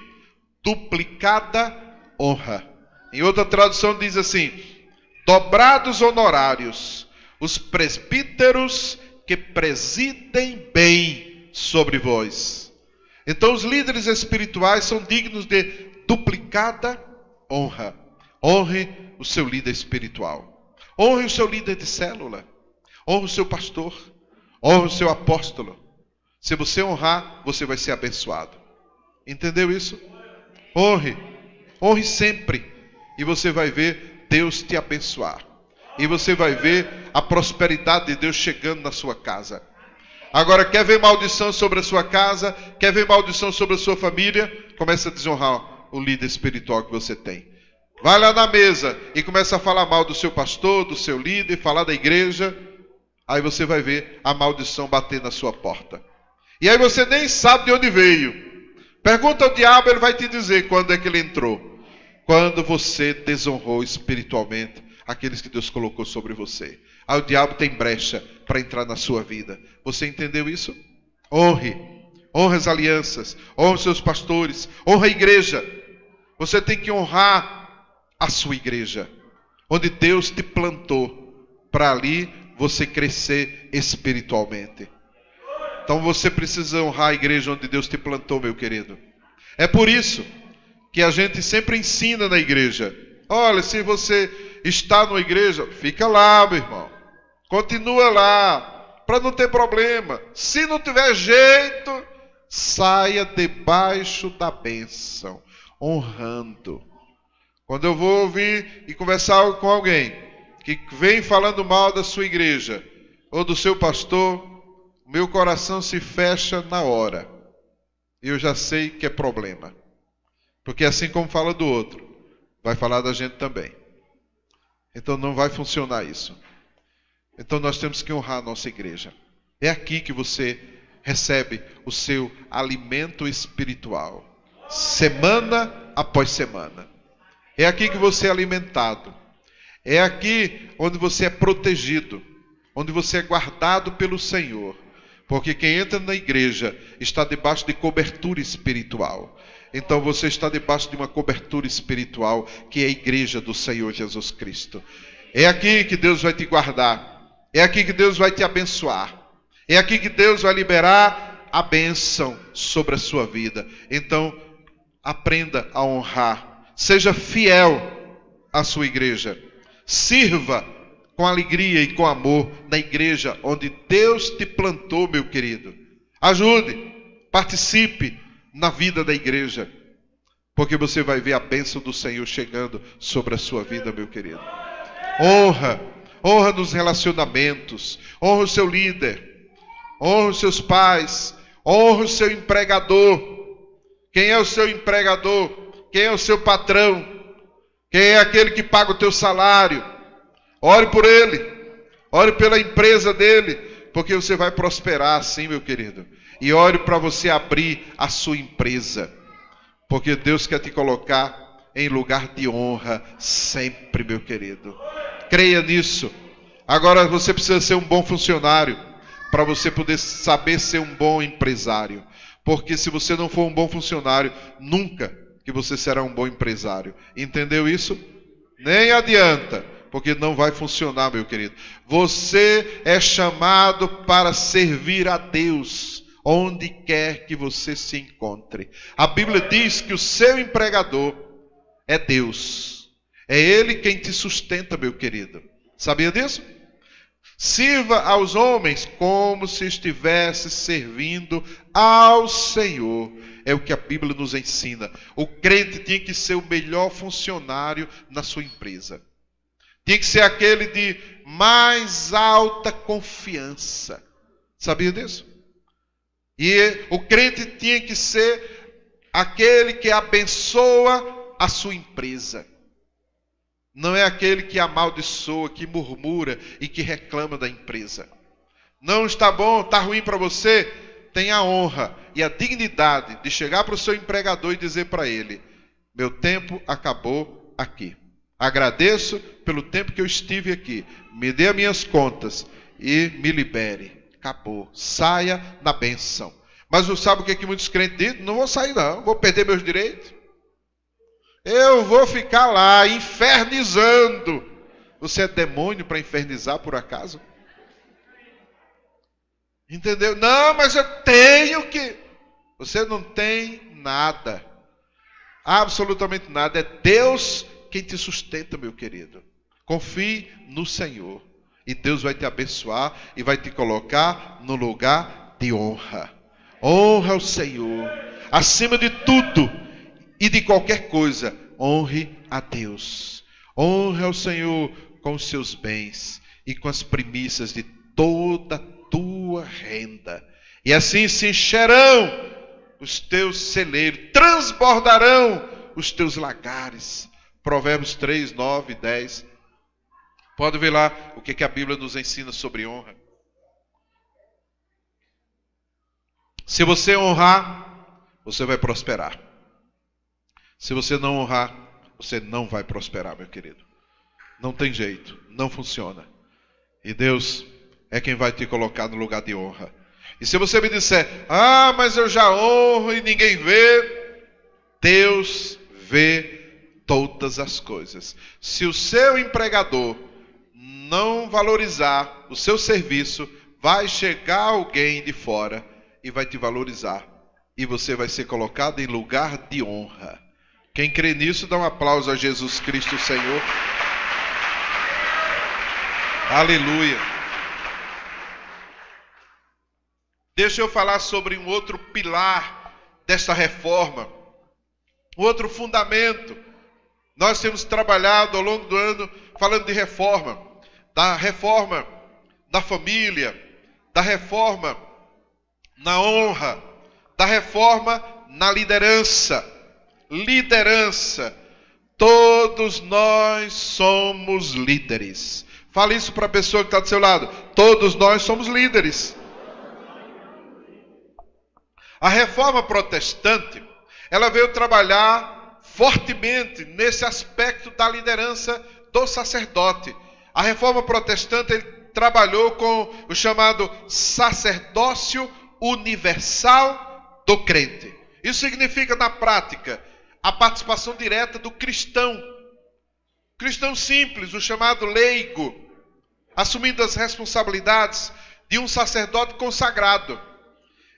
duplicada honra. Em outra tradução diz assim: dobrados honorários, os presbíteros que presidem bem sobre vós. Então os líderes espirituais são dignos de duplicada honra. Honre o seu líder espiritual. Honre o seu líder de célula. Honre o seu pastor. Honre o seu apóstolo. Se você honrar, você vai ser abençoado. Entendeu isso? Honre. Honre sempre. E você vai ver Deus te abençoar. E você vai ver a prosperidade de Deus chegando na sua casa. Agora, quer ver maldição sobre a sua casa? Quer ver maldição sobre a sua família? Começa a desonrar o líder espiritual que você tem. Vai lá na mesa e começa a falar mal do seu pastor, do seu líder, falar da igreja. Aí você vai ver a maldição bater na sua porta. E aí você nem sabe de onde veio. Pergunta ao diabo, ele vai te dizer quando é que ele entrou. Quando você desonrou espiritualmente aqueles que Deus colocou sobre você. Aí o diabo tem brecha para entrar na sua vida. Você entendeu isso? Honre as alianças, honre os seus pastores, honre a igreja. Você tem que honrar a sua igreja, onde Deus te plantou, para ali você crescer espiritualmente. Então você precisa honrar a igreja onde Deus te plantou, meu querido. É por isso que a gente sempre ensina na igreja. Olha, se você está numa igreja, fica lá, meu irmão. Continua lá, para não ter problema. Se não tiver jeito, saia debaixo da bênção, honrando. Quando eu vou ouvir e conversar com alguém que vem falando mal da sua igreja ou do seu pastor, meu coração se fecha na hora. E eu já sei que é problema. Porque assim como fala do outro, vai falar da gente também. Então não vai funcionar isso. Então nós temos que honrar a nossa igreja. É aqui que você recebe o seu alimento espiritual. Semana após semana. É aqui que você é alimentado. É aqui onde você é protegido. Onde você é guardado pelo Senhor. Porque quem entra na igreja está debaixo de cobertura espiritual. Então você está debaixo de uma cobertura espiritual, que é a igreja do Senhor Jesus Cristo. É aqui que Deus vai te guardar. É aqui que Deus vai te abençoar. É aqui que Deus vai liberar a bênção sobre a sua vida. Então, aprenda a honrar. Seja fiel à sua igreja. Sirva com alegria e com amor na igreja onde Deus te plantou, meu querido. Ajude, participe na vida da igreja, porque você vai ver a bênção do Senhor chegando sobre a sua vida, meu querido. Honra nos relacionamentos, honra o seu líder, honra os seus pais, honra o seu empregador. Quem é o seu empregador? Quem é o seu patrão? Quem é aquele que paga o teu salário? Ore por ele, ore pela empresa dele, porque você vai prosperar assim, meu querido. E ore para você abrir a sua empresa, porque Deus quer te colocar em lugar de honra sempre, meu querido. Creia nisso. Agora você precisa ser um bom funcionário para você poder saber ser um bom empresário. Porque se você não for um bom funcionário, nunca que você será um bom empresário. Entendeu isso? Nem adianta, porque não vai funcionar, meu querido. Você é chamado para servir a Deus onde quer que você se encontre. A Bíblia diz que o seu empregador é Deus. É Ele quem te sustenta, meu querido. Sabia disso? Sirva aos homens como se estivesse servindo ao Senhor. É o que a Bíblia nos ensina. O crente tinha que ser o melhor funcionário na sua empresa. Tinha que ser aquele de mais alta confiança. Sabia disso? E o crente tinha que ser aquele que abençoa a sua empresa. Não é aquele que amaldiçoa, que murmura e que reclama da empresa. Não está bom, está ruim para você? Tenha a honra e a dignidade de chegar para o seu empregador e dizer para ele: meu tempo acabou aqui. Agradeço pelo tempo que eu estive aqui. Me dê as minhas contas e me libere. Acabou. Saia na bênção. Mas não sabe o que é que muitos crentes dizem? Não vou sair não, vou perder meus direitos. Eu vou ficar lá infernizando. Você é demônio para infernizar por acaso? Entendeu? Não, mas eu tenho que... Você não tem nada. Absolutamente nada. É Deus quem te sustenta, meu querido. Confie no Senhor. E Deus vai te abençoar e vai te colocar no lugar de honra. Honra o Senhor. Acima de tudo e de qualquer coisa, honre a Deus. Honre ao Senhor com os seus bens e com as primícias de toda a tua tua renda. E assim se encherão os teus celeiros, transbordarão os teus lagares. Provérbios 3, 9 e 10. Pode ver lá o que a Bíblia nos ensina sobre honra. Se você honrar, você vai prosperar. Se você não honrar, você não vai prosperar, meu querido. Não tem jeito, não funciona. E Deus é quem vai te colocar no lugar de honra. E se você me disser, mas eu já honro e ninguém vê, Deus vê todas as coisas. Se o seu empregador não valorizar o seu serviço, vai chegar alguém de fora e vai te valorizar. E você vai ser colocado em lugar de honra. Quem crê nisso, dá um aplauso a Jesus Cristo, Senhor. Aleluia. Deixa eu falar sobre um outro pilar desta reforma. Um outro fundamento. Nós temos trabalhado ao longo do ano falando de reforma. Da reforma da família. Da reforma na honra. Da reforma na liderança. Liderança. Todos nós somos líderes. Fale isso para a pessoa que está do seu lado. Todos nós somos líderes. A reforma protestante, ela veio trabalhar fortemente nesse aspecto da liderança do sacerdote. A reforma protestante ele trabalhou com o chamado sacerdócio universal do crente. Isso significa, na prática, a participação direta do cristão. Cristão simples, o chamado leigo, assumindo as responsabilidades de um sacerdote consagrado.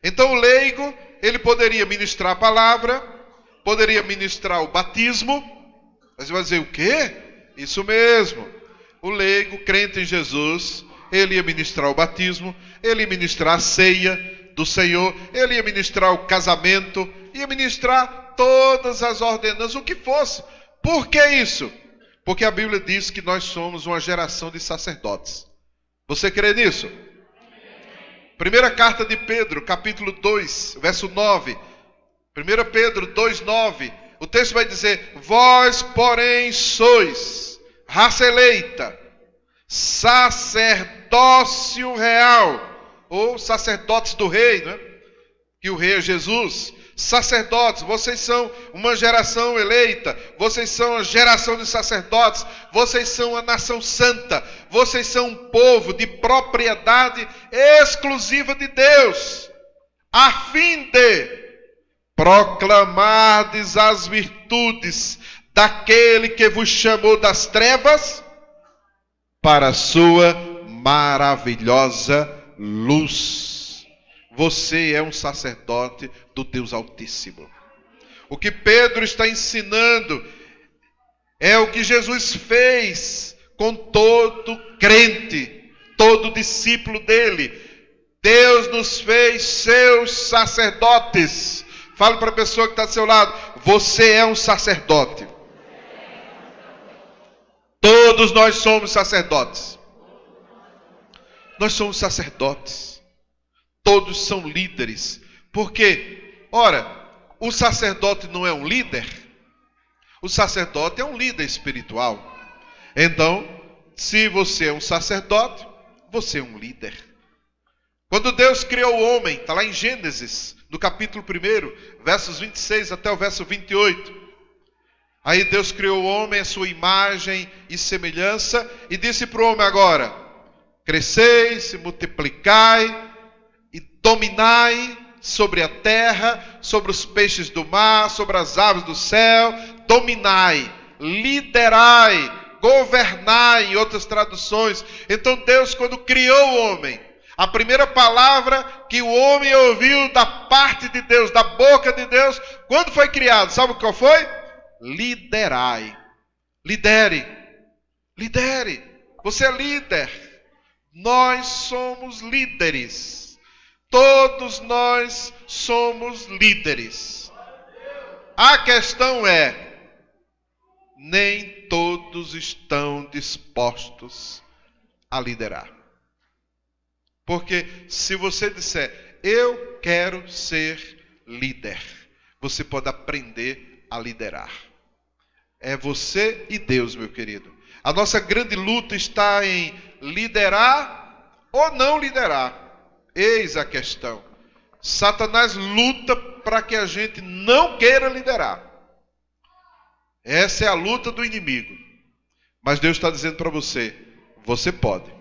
Então o leigo, ele poderia ministrar a palavra, poderia ministrar o batismo. Mas você vai dizer, o quê? Isso mesmo. O leigo, crente em Jesus, ele ia ministrar o batismo, ele ia ministrar a ceia do Senhor, ele ia ministrar o casamento, ia ministrar todas as ordenanças, o que fosse. Por que isso? Porque a Bíblia diz que nós somos uma geração de sacerdotes. Você crê nisso? Primeira carta de Pedro, capítulo 2, verso 9. 1 Pedro 2, 9. O texto vai dizer, vós, porém, sois raça eleita, sacerdócio real, ou sacerdotes do rei, né? Que o rei é Jesus. Sacerdotes, vocês são uma geração eleita, vocês são uma geração de sacerdotes, vocês são uma nação santa, vocês são um povo de propriedade exclusiva de Deus, a fim de proclamardes as virtudes daquele que vos chamou das trevas para a sua maravilhosa luz. Você é um sacerdote do Deus Altíssimo. O que Pedro está ensinando é o que Jesus fez com todo crente, todo discípulo dele. Deus nos fez seus sacerdotes. Fale para a pessoa que está do seu lado, você é um sacerdote. Todos nós somos sacerdotes. Nós somos sacerdotes. Todos são líderes. Por quê? Ora, o sacerdote não é um líder? O sacerdote é um líder espiritual. Então, se você é um sacerdote, você é um líder. Quando Deus criou o homem, está lá em Gênesis, no capítulo 1, versos 26 até o verso 28. Aí Deus criou o homem à sua imagem e semelhança e disse para o homem agora, cresceis, multiplicai, e dominai sobre a terra, sobre os peixes do mar, sobre as aves do céu, dominai, liderai, governai, em outras traduções. Então Deus, quando criou o homem, a primeira palavra que o homem ouviu da parte de Deus, da boca de Deus, quando foi criado, sabe qual foi? Liderai, lidere, lidere, você é líder, nós somos líderes. Todos nós somos líderes. A questão é, nem todos estão dispostos a liderar. Porque se você disser, eu quero ser líder, você pode aprender a liderar. É você e Deus, meu querido. A nossa grande luta está em liderar ou não liderar. Eis a questão. Satanás luta para que a gente não queira liderar. Essa é a luta do inimigo. Mas Deus está dizendo para você, você pode.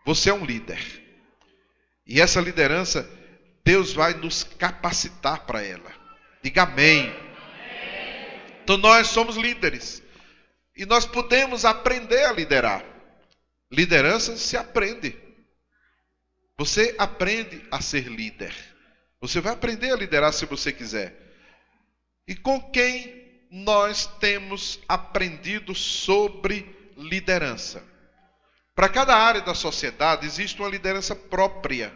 Você é um líder. E essa liderança, Deus vai nos capacitar para ela. Diga amém. Então nós somos líderes. E nós podemos aprender a liderar. Liderança se aprende. Você aprende a ser líder. Você vai aprender a liderar se você quiser. E com quem nós temos aprendido sobre liderança? Para cada área da sociedade existe uma liderança própria,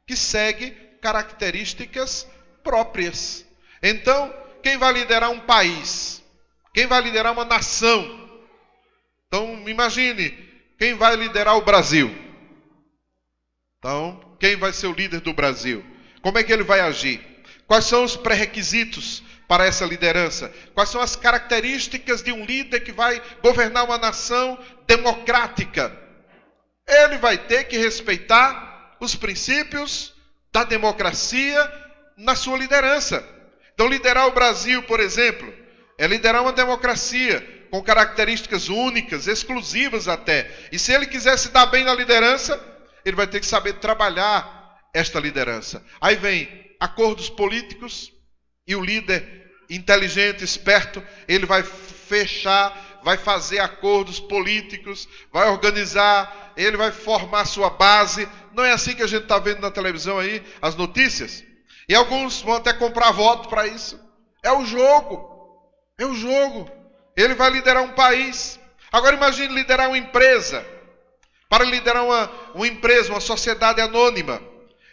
que segue características próprias. Então, quem vai liderar um país? Quem vai liderar uma nação? Então, imagine, quem vai liderar o Brasil? Então, quem vai ser o líder do Brasil? Como é que ele vai agir? Quais são os pré-requisitos para essa liderança? Quais são as características de um líder que vai governar uma nação democrática? Ele vai ter que respeitar os princípios da democracia na sua liderança. Então, liderar o Brasil, por exemplo, é liderar uma democracia com características únicas, exclusivas até. E se ele quiser se dar bem na liderança, ele vai ter que saber trabalhar esta liderança. Aí vem acordos políticos e o líder inteligente, esperto, ele vai fechar, vai fazer acordos políticos, vai organizar, ele vai formar sua base. Não é assim que a gente está vendo na televisão aí, as notícias? E alguns vão até comprar voto para isso. É o jogo. É o jogo. Ele vai liderar um país. Agora imagine liderar uma empresa. Para liderar uma empresa, uma sociedade anônima,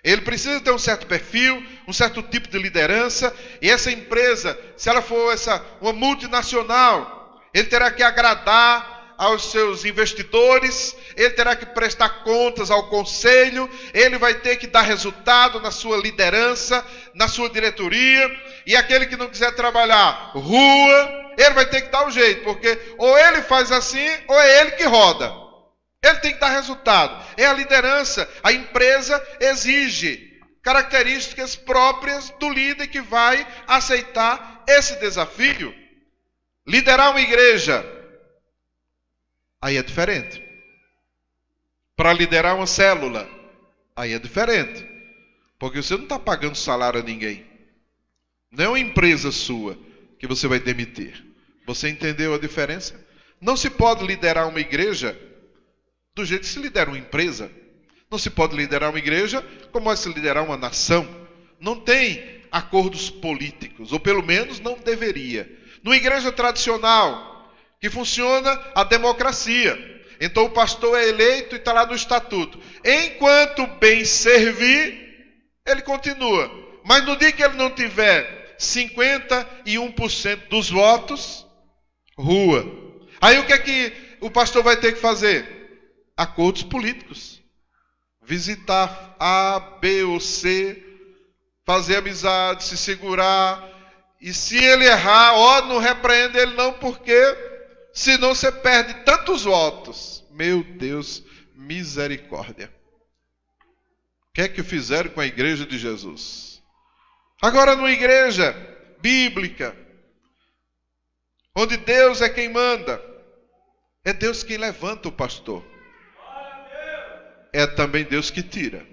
ele precisa ter um certo perfil, um certo tipo de liderança. E essa empresa, se ela for uma multinacional, ele terá que agradar aos seus investidores, ele terá que prestar contas ao conselho, ele vai ter que dar resultado na sua liderança, na sua diretoria. E aquele que não quiser trabalhar rua, ele vai ter que dar um jeito, porque ou ele faz assim, ou é ele que roda. Ele tem que dar resultado. É a liderança. A empresa exige características próprias do líder que vai aceitar esse desafio. Liderar uma igreja, aí é diferente. Para liderar uma célula, aí é diferente. Porque você não está pagando salário a ninguém. Não é uma empresa sua que você vai demitir. Você entendeu a diferença? Não se pode liderar uma igreja do jeito que se lidera uma empresa. Não se pode liderar uma igreja como é se liderar uma nação. Não tem acordos políticos, ou pelo menos não deveria. Numa igreja tradicional, que funciona a democracia. Então o pastor é eleito e está lá no estatuto. Enquanto bem servir, ele continua. Mas no dia que ele não tiver 51% dos votos, rua. Aí o que é que o pastor vai ter que fazer? Acordos políticos. Visitar A, B ou C, fazer amizade, se segurar. E se ele errar, não repreende ele não, porque senão você perde tantos votos. Meu Deus, misericórdia. O que é que fizeram com a igreja de Jesus? Agora numa igreja bíblica, onde Deus é quem manda, é Deus quem levanta o pastor. É também Deus que tira.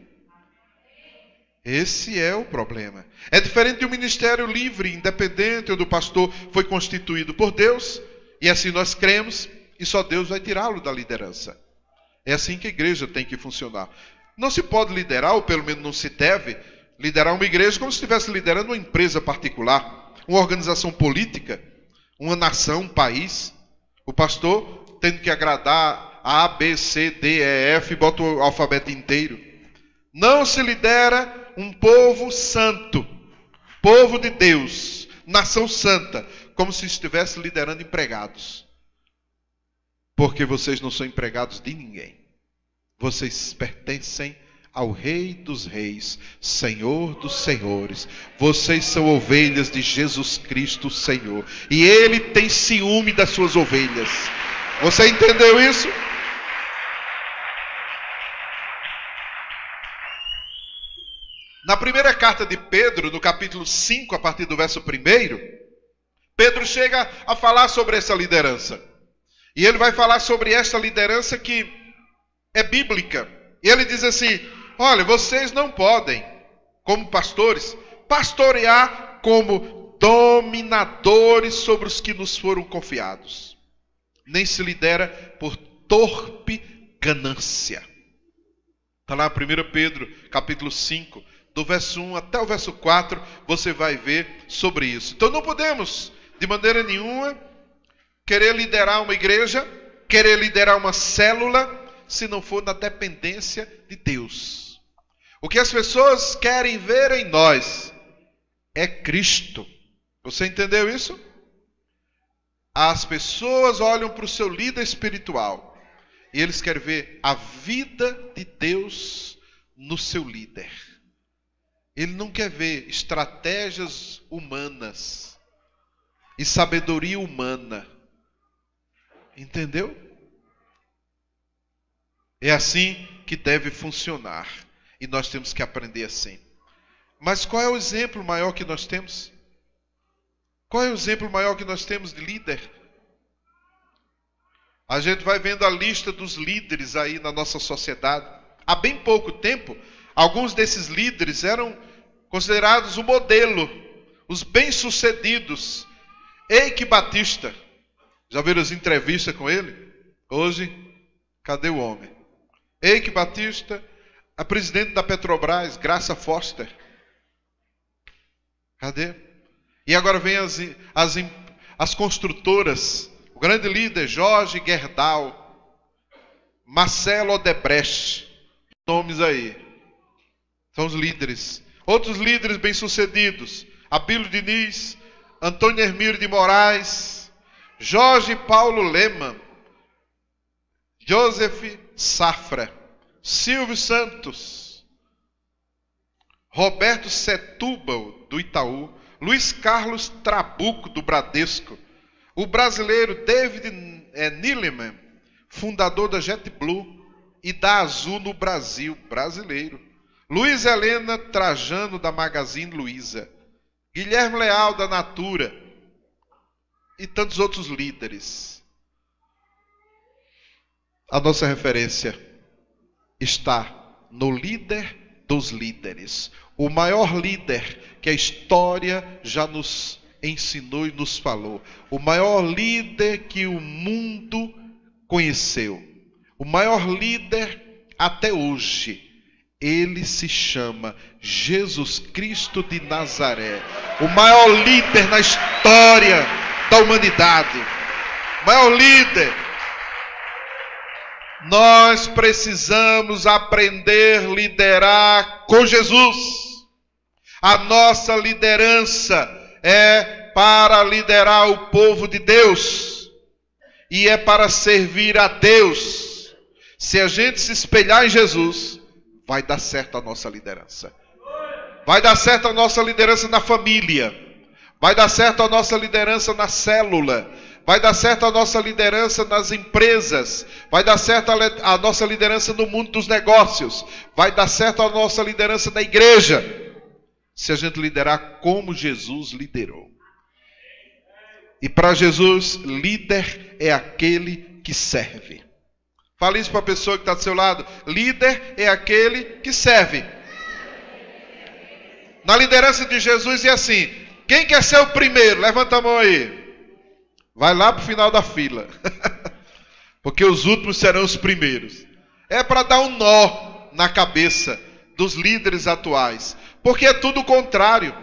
Esse é o problema. É diferente de um ministério livre, independente, onde o pastor foi constituído por Deus, e assim nós cremos, e só Deus vai tirá-lo da liderança. É assim que a igreja tem que funcionar. Não se pode liderar, ou pelo menos não se deve, liderar uma igreja como se estivesse liderando uma empresa particular, uma organização política, uma nação, um país. O pastor tendo que agradar A, B, C, D, E, F, bota o alfabeto inteiro. Não se lidera um povo santo, povo de Deus, nação santa, como se estivesse liderando empregados. Porque vocês não são empregados de ninguém. Vocês pertencem ao Rei dos Reis, Senhor dos Senhores. Vocês são ovelhas de Jesus Cristo, Senhor. E Ele tem ciúme das suas ovelhas. Você entendeu isso? Na primeira carta de Pedro, no capítulo 5, a partir do verso 1, Pedro chega a falar sobre essa liderança. E ele vai falar sobre esta liderança que é bíblica. E ele diz assim: olha, vocês não podem, como pastores, pastorear como dominadores sobre os que nos foram confiados. Nem se lidera por torpe ganância. Está lá 1 Pedro, capítulo 5, do verso 1 até o verso 4, você vai ver sobre isso. Então não podemos, de maneira nenhuma, querer liderar uma igreja, querer liderar uma célula, se não for na dependência de Deus. O que as pessoas querem ver em nós é Cristo. Você entendeu isso? As pessoas olham para o seu líder espiritual e eles querem ver a vida de Deus no seu líder. Ele não quer ver estratégias humanas e sabedoria humana. Entendeu? É assim que deve funcionar. E nós temos que aprender assim. Mas qual é o exemplo maior que nós temos? Qual é o exemplo maior que nós temos de líder? A gente vai vendo a lista dos líderes aí na nossa sociedade. Há bem pouco tempo, alguns desses líderes eram considerados o modelo, os bem-sucedidos. Eike Batista. Já viram as entrevistas com ele? Hoje, cadê o homem? Eike Batista, a presidente da Petrobras, Graça Foster. Cadê? E agora vem as construtoras. O grande líder, Jorge Gerdau, Marcelo Odebrecht. Nomes aí. São os líderes. Outros líderes bem-sucedidos. Abílio Diniz, Antônio Hermílio de Moraes, Jorge Paulo Leman, Joseph Safra, Silvio Santos, Roberto Setúbal, do Itaú, Luiz Carlos Trabuco, do Bradesco, o brasileiro David Neeleman, fundador da JetBlue e da Azul no Brasil, brasileiro, Luiz Helena Trajano, da Magazine Luiza, Guilherme Leal, da Natura, e tantos outros líderes. A nossa referência está no líder dos líderes. O maior líder que a história já nos ensinou e nos falou. O maior líder que o mundo conheceu. O maior líder até hoje. Ele se chama Jesus Cristo de Nazaré. O maior líder na história da humanidade. O maior líder. Nós precisamos aprender a liderar com Jesus. A nossa liderança é para liderar o povo de Deus. E é para servir a Deus. Se a gente se espelhar em Jesus, vai dar certo a nossa liderança. Vai dar certo a nossa liderança na família. Vai dar certo a nossa liderança na célula. Vai dar certo a nossa liderança nas empresas. Vai dar certo a nossa liderança no mundo dos negócios. Vai dar certo a nossa liderança na igreja. Se a gente liderar como Jesus liderou. E para Jesus, líder é aquele que serve. Fala isso para a pessoa que está do seu lado. Líder é aquele que serve. Na liderança de Jesus é assim. Quem quer ser o primeiro? Levanta a mão aí. Vai lá para o final da fila. Porque os últimos serão os primeiros. É para dar um nó na cabeça dos líderes atuais. Porque é tudo o contrário.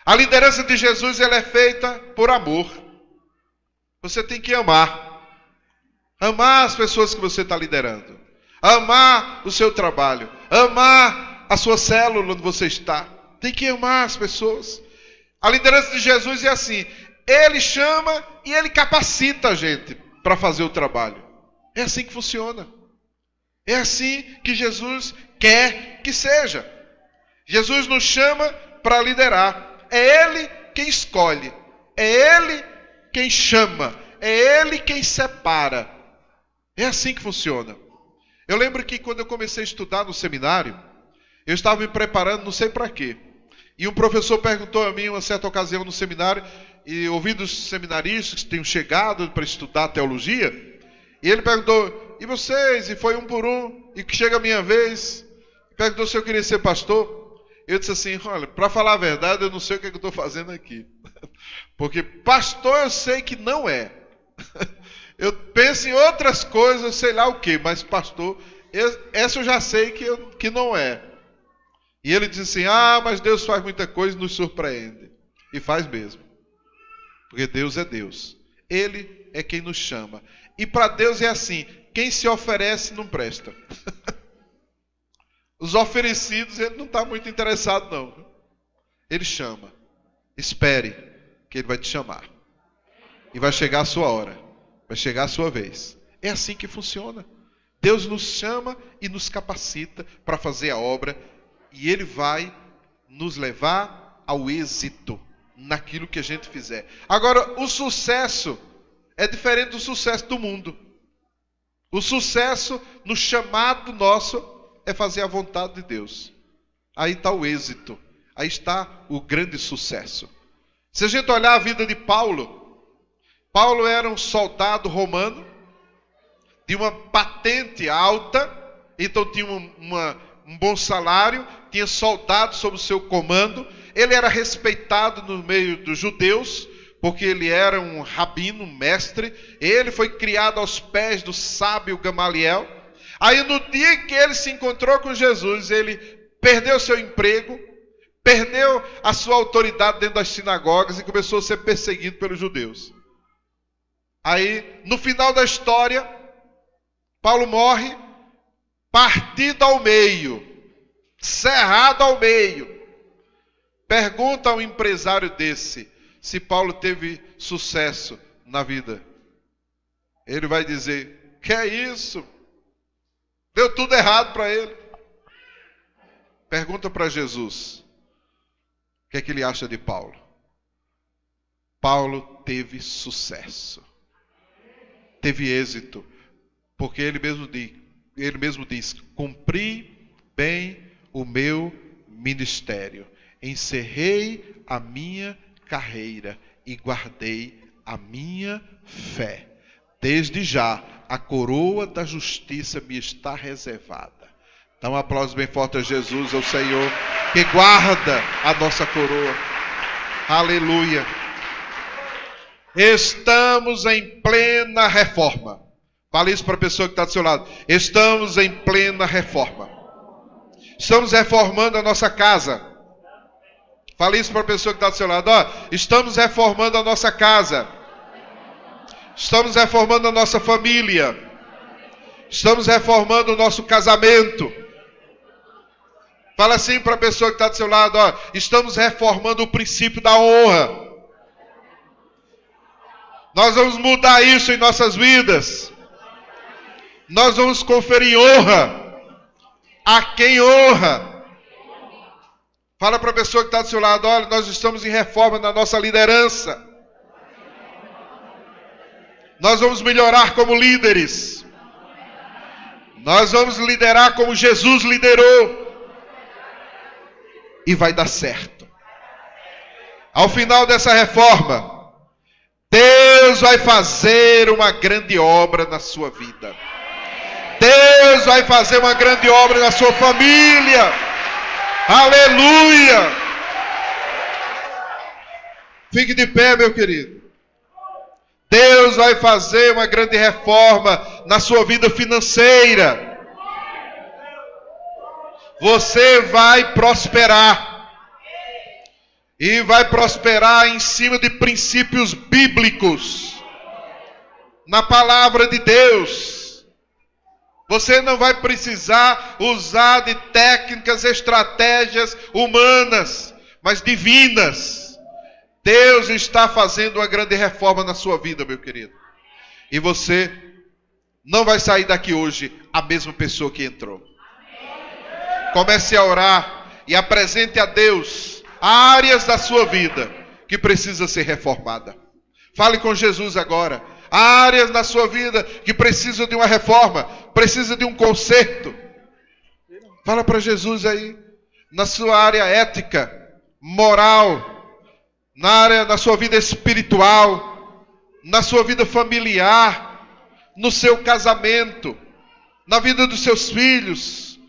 A liderança de Jesus ela é feita por amor. Você tem que amar. Amar as pessoas que você está liderando. Amar o seu trabalho. Amar a sua célula onde você está. Tem que amar as pessoas. A liderança de Jesus é assim. Ele chama e ele capacita a gente para fazer o trabalho. É assim que funciona. É assim que Jesus quer que seja. Jesus nos chama para liderar. É Ele quem escolhe. É Ele quem chama. É Ele quem separa. É assim que funciona. Eu lembro que quando eu comecei a estudar no seminário, eu estava me preparando não sei para quê. E um professor perguntou a mim, uma certa ocasião no seminário, e ouvindo os seminaristas que tinham chegado para estudar teologia, e ele perguntou, e vocês? E foi um por um, e que chega a minha vez, perguntou se eu queria ser pastor. Eu disse assim, olha, para falar a verdade, eu não sei o que eu estou fazendo aqui. Porque pastor eu sei que não é. Eu penso em outras coisas, sei lá o que, mas pastor, essa eu já sei que não é. E ele disse assim, mas Deus faz muita coisa e nos surpreende. E faz mesmo. Porque Deus é Deus. Ele é quem nos chama. E para Deus é assim, quem se oferece não presta. Os oferecidos, ele não está muito interessado não. Ele chama. Espere, que ele vai te chamar. E vai chegar a sua hora. Vai chegar a sua vez. É assim que funciona. Deus nos chama e nos capacita para fazer a obra. E Ele vai nos levar ao êxito naquilo que a gente fizer. Agora, o sucesso é diferente do sucesso do mundo. O sucesso no chamado nosso é fazer a vontade de Deus. Aí está o êxito. Aí está o grande sucesso. Se a gente olhar a vida de Paulo, Paulo era um soldado romano, de uma patente alta, então tinha um bom salário, tinha soldados sob o seu comando, ele era respeitado no meio dos judeus, porque ele era um rabino, um mestre, ele foi criado aos pés do sábio Gamaliel. Aí no dia que ele se encontrou com Jesus, ele perdeu seu emprego, perdeu a sua autoridade dentro das sinagogas e começou a ser perseguido pelos judeus. Aí, no final da história, Paulo morre partido ao meio, cerrado ao meio. Pergunta a um empresário desse se Paulo teve sucesso na vida. Ele vai dizer, que é isso? Deu tudo errado para ele. Pergunta para Jesus, o que é que ele acha de Paulo? Paulo teve sucesso. Teve êxito, porque ele mesmo diz, cumpri bem o meu ministério, encerrei a minha carreira e guardei a minha fé. Desde já, a coroa da justiça me está reservada. Dá um aplauso bem forte a Jesus, ao Senhor, que guarda a nossa coroa. Aleluia. Estamos em plena reforma. Fale isso para a pessoa que está do seu lado. Estamos em plena reforma. Estamos reformando a nossa casa. Fale isso para a pessoa que está do seu lado. Estamos reformando a nossa casa. Estamos reformando a nossa família. Estamos reformando o nosso casamento. Fala assim para a pessoa que está do seu lado. Estamos reformando o princípio da honra. Nós vamos mudar isso em nossas vidas. Nós vamos conferir honra a quem honra. Fala para a pessoa que está do seu lado, olha, nós estamos em reforma na nossa liderança. Nós vamos melhorar como líderes. Nós vamos liderar como Jesus liderou. E vai dar certo. Ao final dessa reforma, Deus vai fazer uma grande obra na sua vida. Deus vai fazer uma grande obra na sua família. Aleluia! Fique de pé, meu querido. Deus vai fazer uma grande reforma na sua vida financeira. Você vai prosperar. E vai prosperar em cima de princípios bíblicos. Na palavra de Deus. Você não vai precisar usar de técnicas, estratégias humanas, mas divinas. Deus está fazendo uma grande reforma na sua vida, meu querido. E você não vai sair daqui hoje a mesma pessoa que entrou. Comece a orar e apresente a Deus áreas da sua vida que precisa ser reformada. Fale com Jesus agora. Áreas da sua vida que precisam de uma reforma, precisa de um conserto. Fala para Jesus aí. Na sua área ética, moral, na sua vida espiritual, na sua vida familiar, no seu casamento, na vida dos seus filhos.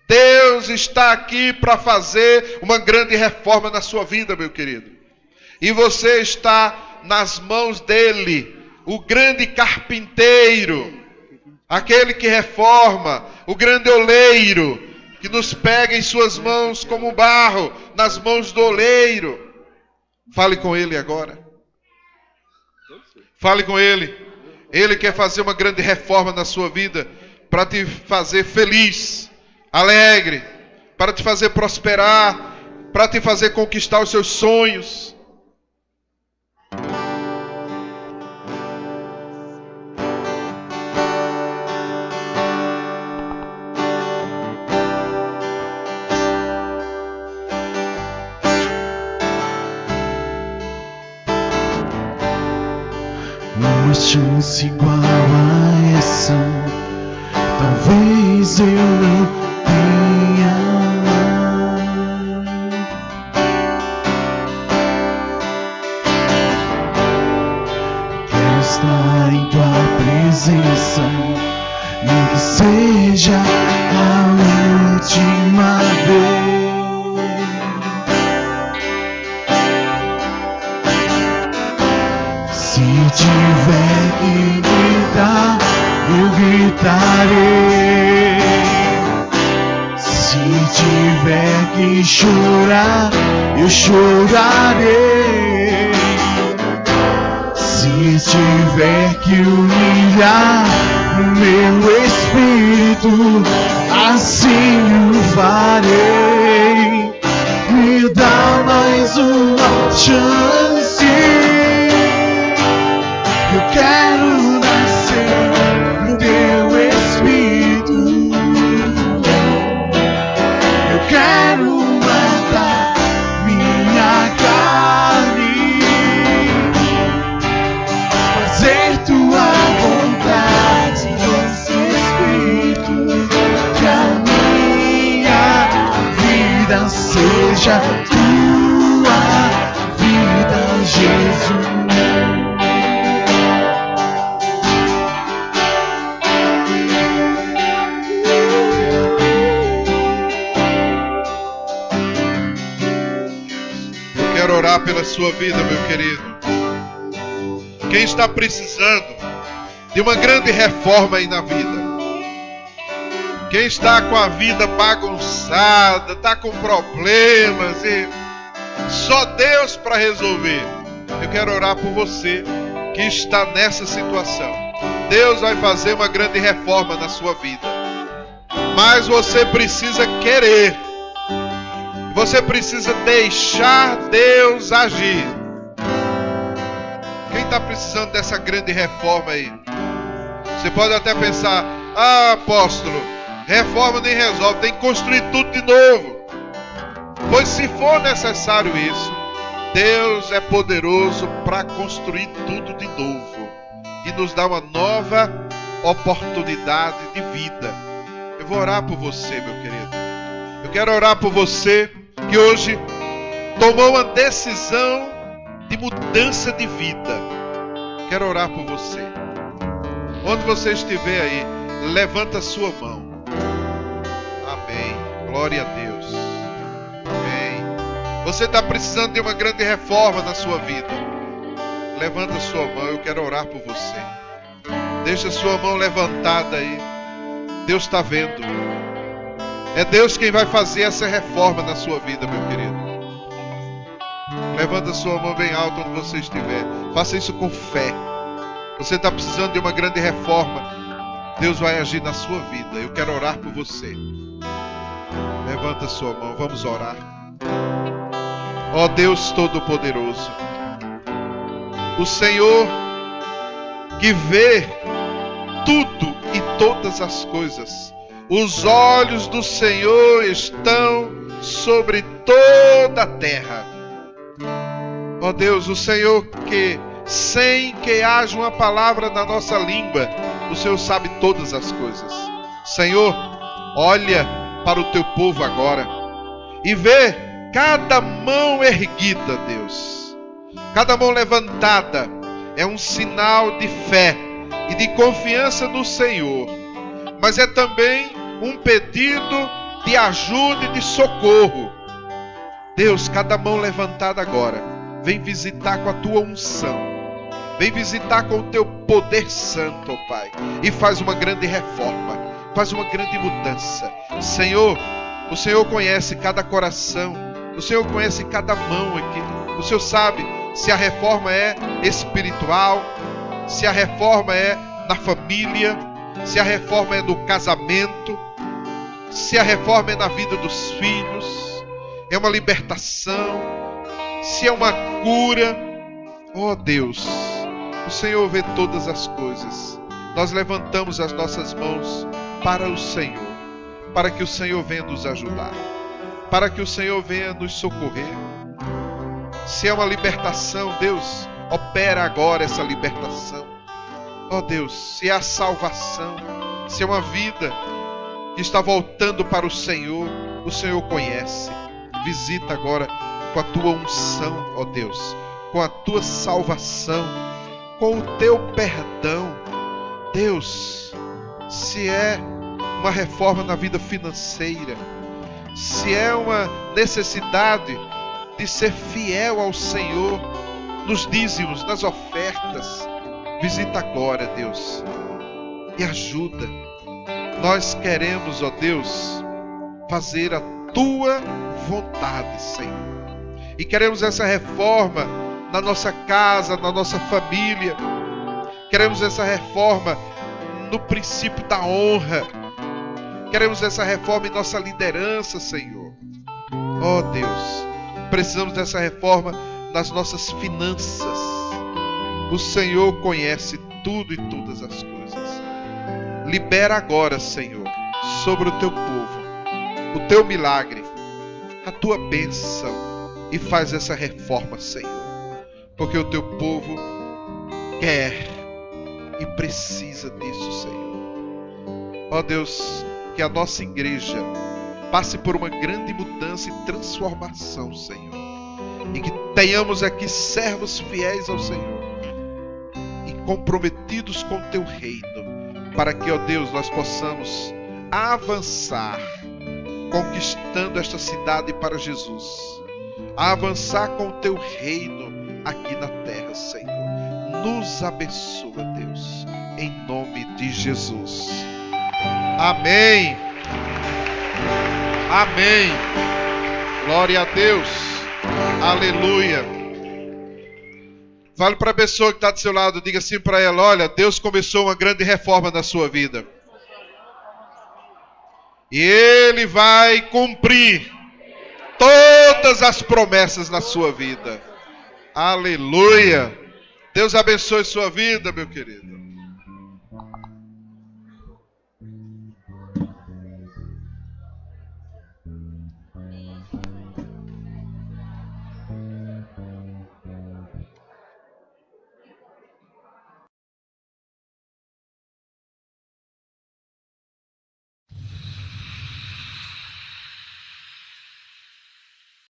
Deus está aqui para fazer uma grande reforma na sua vida, meu querido. E você está nas mãos dele, o grande carpinteiro, aquele que reforma, o grande oleiro, que nos pega em suas mãos como barro, nas mãos do oleiro. Fale com ele agora. Fale com ele. Ele quer fazer uma grande reforma na sua vida, para te fazer feliz, alegre, para te fazer prosperar, para te fazer conquistar os seus sonhos. Uma chance igual a essa, talvez eu não tenha mais. Quero estar em tua presença, nem que seja a última vez. Se tiver que gritar, eu gritarei. Se tiver que chorar, eu chorarei. Se tiver que humilhar o meu espírito, assim o farei. Me dá mais uma chance. Eu quero nascer no teu espírito. Eu quero matar minha carne, fazer tua vontade, doce Espírito. Que a minha vida seja tua vida, Jesus. Orar pela sua vida, meu querido. Quem está precisando de uma grande reforma aí na vida? Quem está com a vida bagunçada, está com problemas e só Deus para resolver? Eu quero orar por você que está nessa situação. Deus vai fazer uma grande reforma na sua vida, mas você precisa querer. Você precisa deixar Deus agir. Quem está precisando dessa grande reforma aí? Você pode até pensar: ah, apóstolo, reforma nem resolve, tem que construir tudo de novo. Pois se for necessário isso, Deus é poderoso para construir tudo de novo e nos dar uma nova oportunidade de vida. Eu vou orar por você, meu querido. Eu quero orar por você que hoje tomou uma decisão de mudança de vida. Quero orar por você. Onde você estiver aí, levanta a sua mão. Amém. Glória a Deus. Amém. Você está precisando de uma grande reforma na sua vida. Levanta a sua mão, eu quero orar por você. Deixa a sua mão levantada aí. Deus está vendo. É Deus quem vai fazer essa reforma na sua vida, meu querido. Levanta a sua mão bem alto onde você estiver. Faça isso com fé. Você está precisando de uma grande reforma. Deus vai agir na sua vida. Eu quero orar por você. Levanta a sua mão, vamos orar. Ó Deus Todo-Poderoso, o Senhor que vê tudo e todas as coisas. Os olhos do Senhor estão sobre toda a terra. Ó Deus, o Senhor que, sem que haja uma palavra na nossa língua, o Senhor sabe todas as coisas. Senhor, olha para o teu povo agora e vê cada mão erguida, Deus. Cada mão levantada é um sinal de fé e de confiança no Senhor, mas é também um pedido de ajuda e de socorro. Deus, cada mão levantada agora, vem visitar com a tua unção, vem visitar com o teu poder santo, ó Pai, e faz uma grande reforma, faz uma grande mudança. Senhor, o Senhor conhece cada coração, o Senhor conhece cada mão aqui, o Senhor sabe se a reforma é espiritual, se a reforma é na família, se a reforma é no casamento, se a reforma é na vida dos filhos, é uma libertação, se é uma cura. Oh Deus, o Senhor vê todas as coisas. Nós levantamos as nossas mãos para o Senhor, para que o Senhor venha nos ajudar, para que o Senhor venha nos socorrer. Se é uma libertação, Deus, opera agora essa libertação. Oh Deus, se é a salvação, se é uma vida que está voltando para o Senhor conhece. Visita agora com a tua unção, ó Deus, com a tua salvação, com o teu perdão. Deus, se é uma reforma na vida financeira, se é uma necessidade de ser fiel ao Senhor nos dízimos, nas ofertas, visita agora, Deus, e ajuda. Nós queremos, ó Deus, fazer a tua vontade, Senhor. E queremos essa reforma na nossa casa, na nossa família. Queremos essa reforma no princípio da honra. Queremos essa reforma em nossa liderança, Senhor. Ó Deus, precisamos dessa reforma nas nossas finanças. O Senhor conhece tudo e todas as coisas. Libera agora, Senhor, sobre o teu povo, o teu milagre, a tua bênção, e faz essa reforma, Senhor, porque o teu povo quer e precisa disso, Senhor. Ó Deus, que a nossa igreja passe por uma grande mudança e transformação, Senhor, e que tenhamos aqui servos fiéis ao Senhor e comprometidos com o teu reino, para que, ó Deus, nós possamos avançar, conquistando esta cidade para Jesus, avançar com o teu reino aqui na terra, Senhor. Nos abençoa, Deus, em nome de Jesus. Amém. Amém. Glória a Deus. Aleluia. Fale para a pessoa que está do seu lado, diga assim para ela: olha, Deus começou uma grande reforma na sua vida. E Ele vai cumprir todas as promessas na sua vida. Aleluia. Deus abençoe sua vida, meu querido.